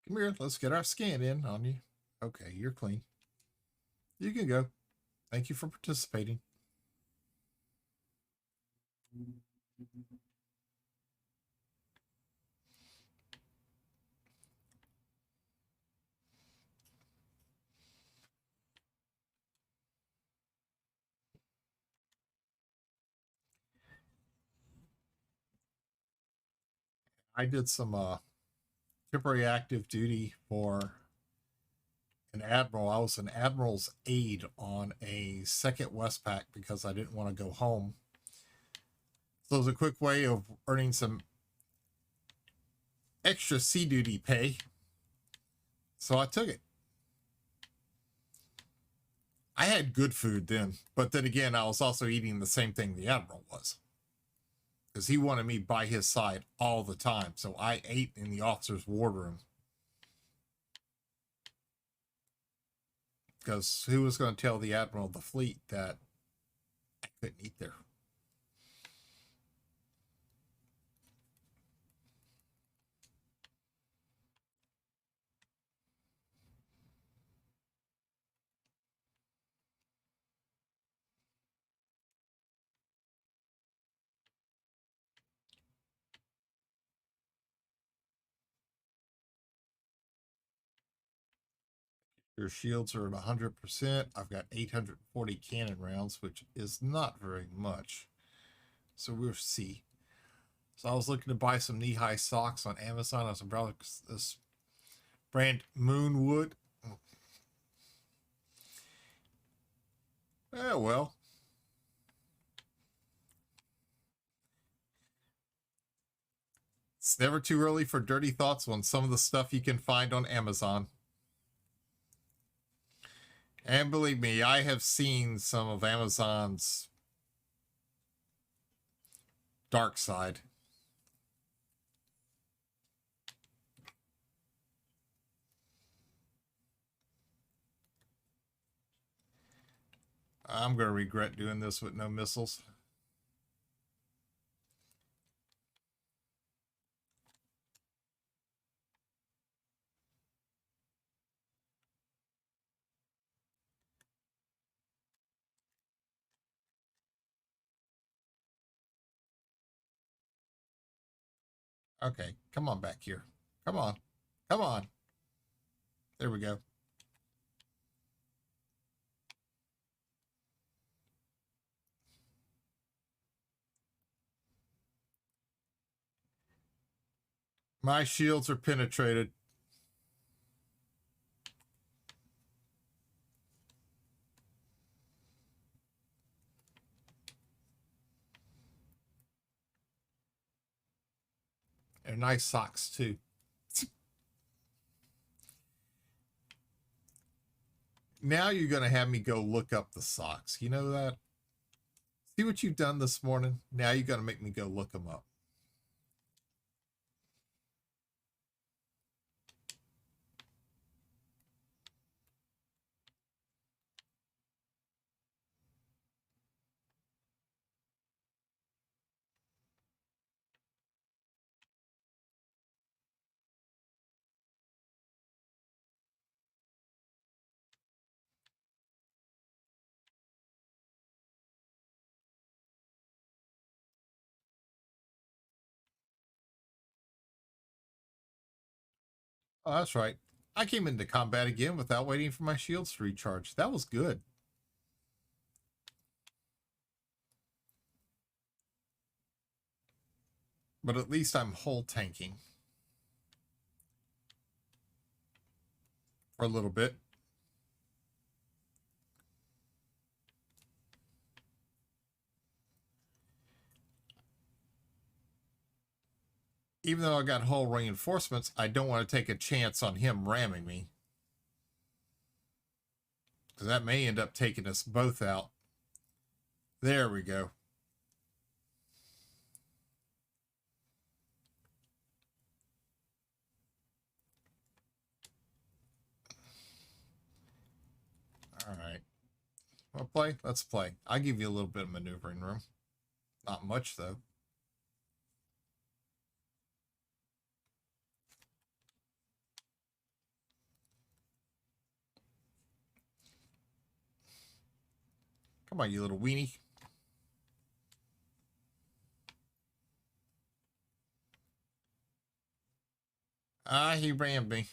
Come here, let's get our scan in on you. Okay, you're clean. You can go. Thank you for participating. I did some temporary active duty for an admiral. I was an admiral's aide on a second Westpac because I didn't want to go home. So it was a quick way of earning some extra sea duty pay. So I took it. I had good food then, but then again, I was also eating the same thing the admiral was, because he wanted me by his side all the time. So I ate in the officer's wardroom, because who was going to tell the admiral of the fleet that I couldn't eat there? Your shields are at 100%. I've got 840 cannon rounds, which is not very much. So we'll see. So I was looking to buy some knee-high socks on Amazon. I was browsing this brand Moonwood. Yeah, well, it's never too early for dirty thoughts on some of the stuff you can find on Amazon. And believe me, I have seen some of Amazon's dark side. I'm going to regret doing this with no missiles. Okay, come on back here. Come on. Come on. There we go. My shields are penetrated. They're nice socks, too. Now you're going to have me go look up the socks. You know that? See what you've done this morning? Now you're going to make me go look them up. Oh, that's right. I came into combat again without waiting for my shields to recharge. That was good. But at least I'm whole tanking for a little bit. Even though I got hull reinforcements, I don't want to take a chance on him ramming me. Because that may end up taking us both out. There we go. All right. Want to play? Let's play. I'll give you a little bit of maneuvering room. Not much, though. Come on, you little weenie. Ah, he rammed me.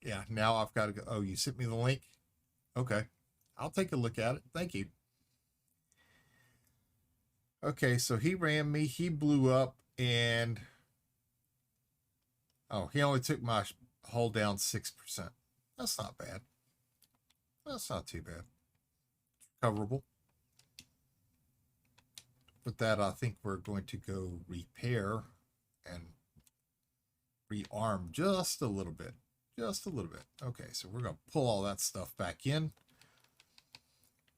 Yeah, now I've got to go. Oh, you sent me the link? Okay. I'll take a look at it. Thank you. Okay, so he rammed me. He blew up, and... Oh, he only took my hull down 6%. That's not bad. That's not too bad. Coverable. With that, I think we're going to go repair and rearm just a little bit. Just a little bit. Okay, so we're going to pull all that stuff back in.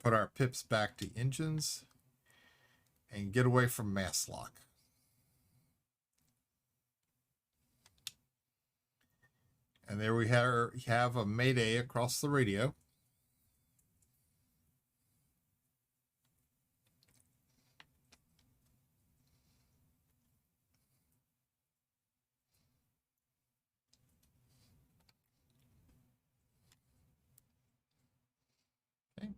Put our pips back to engines. And get away from mass lock. And there we have a mayday across the radio. Okay.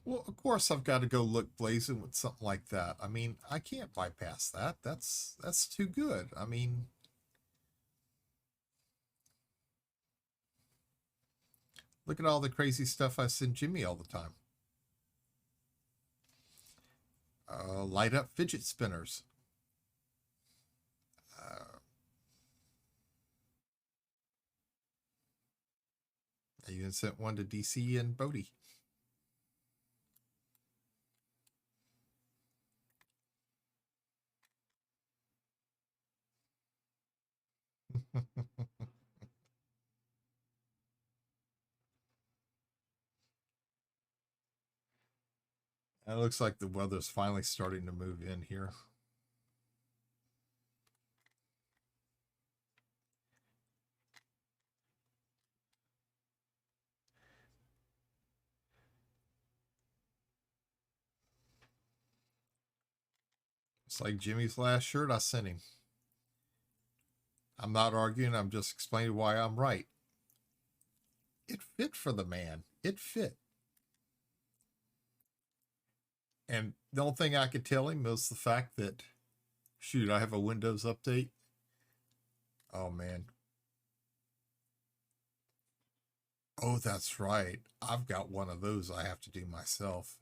Well, of course I've got to go look blazing with something like that. I mean, I can't bypass that. That's too good. I mean, look at all the crazy stuff I send Jimmy all the time. Light up fidget spinners. I even sent one to DC and Bodie. It looks like the weather's finally starting to move in here. It's like Jimmy's last shirt I sent him. I'm not arguing, I'm just explaining why I'm right. It fit for the man. It fit. And the only thing I could tell him was the fact that, shoot, I have a Windows update. Oh, man. Oh, that's right. I've got one of those I have to do myself.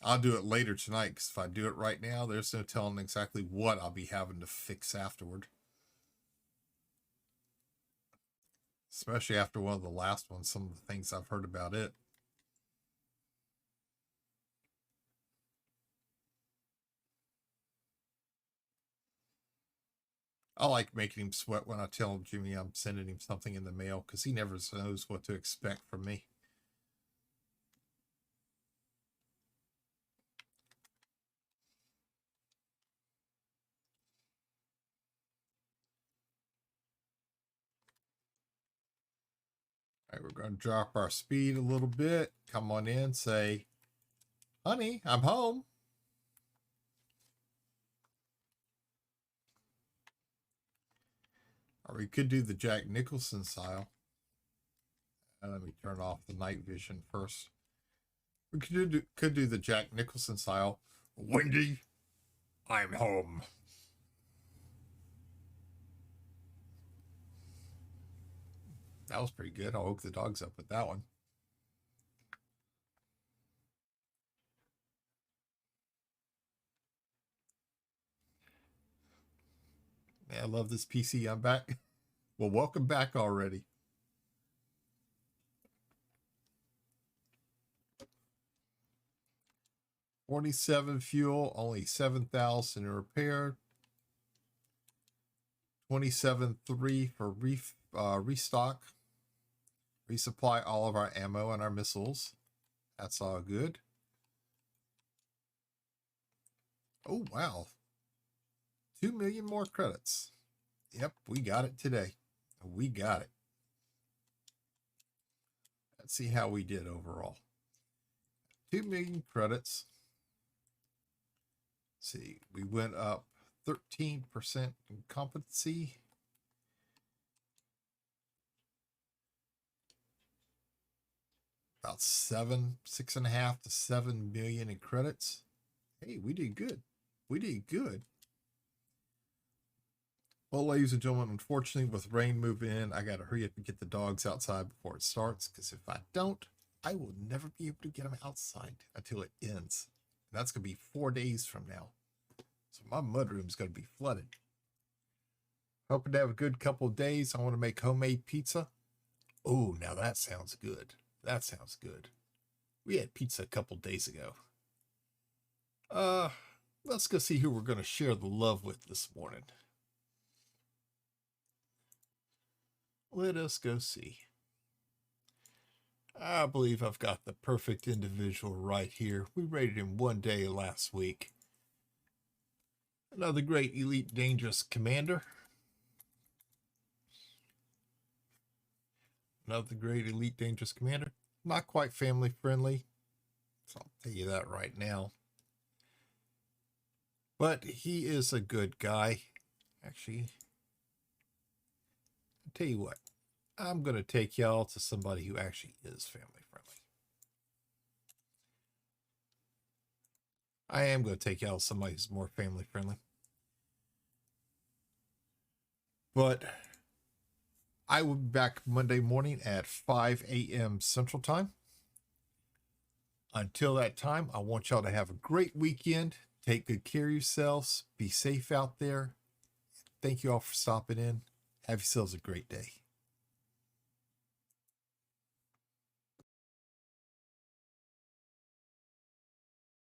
I'll do it later tonight, because if I do it right now, there's no telling exactly what I'll be having to fix afterward. Especially after one of the last ones, some of the things I've heard about it. I like making him sweat when I tell him, Jimmy, I'm sending him something in the mail, because he never knows what to expect from me. All right, we're going to drop our speed a little bit. Come on in, say, honey, I'm home. Or we could do the Jack Nicholson style. Let me turn off the night vision first. We could do the Jack Nicholson style, Wendy, I'm home. That was pretty good. I'll woke the dogs up with that one. Man, I love this PC. I'm back. Well, welcome back already. $47 fuel, only 7,000 in repair. 27.3 for restock. Resupply all of our ammo and our missiles. That's all good. Oh, wow. 2 million more credits. Yep, we got it today. We got it. Let's see how we did overall. 2 million credits. Let's see, we went up 13% in competency. About 6.5 to 7 million in credits. Hey, we did good. We did good. Well, ladies and gentlemen, unfortunately, with rain moving in, I got to hurry up and get the dogs outside before it starts, because if I don't, I will never be able to get them outside until it ends. And that's going to be 4 days from now. So my mudroom is going to be flooded. Hoping to have a good couple of days. I want to make homemade pizza. Oh, now that sounds good. That sounds good. We had pizza a couple days ago. Let's go see who we're going to share the love with this morning. Let us go see. I believe I've got the perfect individual right here. We rated him 1 day last week. Another great elite dangerous commander. Another great elite dangerous commander. Not quite family friendly. So I'll tell you that right now. But he is a good guy. Actually, I'll tell you what. I'm going to take y'all to somebody who actually is family friendly. I am going to take y'all to somebody who's more family friendly. But I will be back Monday morning at 5 a.m. Central Time. Until that time, I want y'all to have a great weekend. Take good care of yourselves. Be safe out there. Thank you all for stopping in. Have yourselves a great day.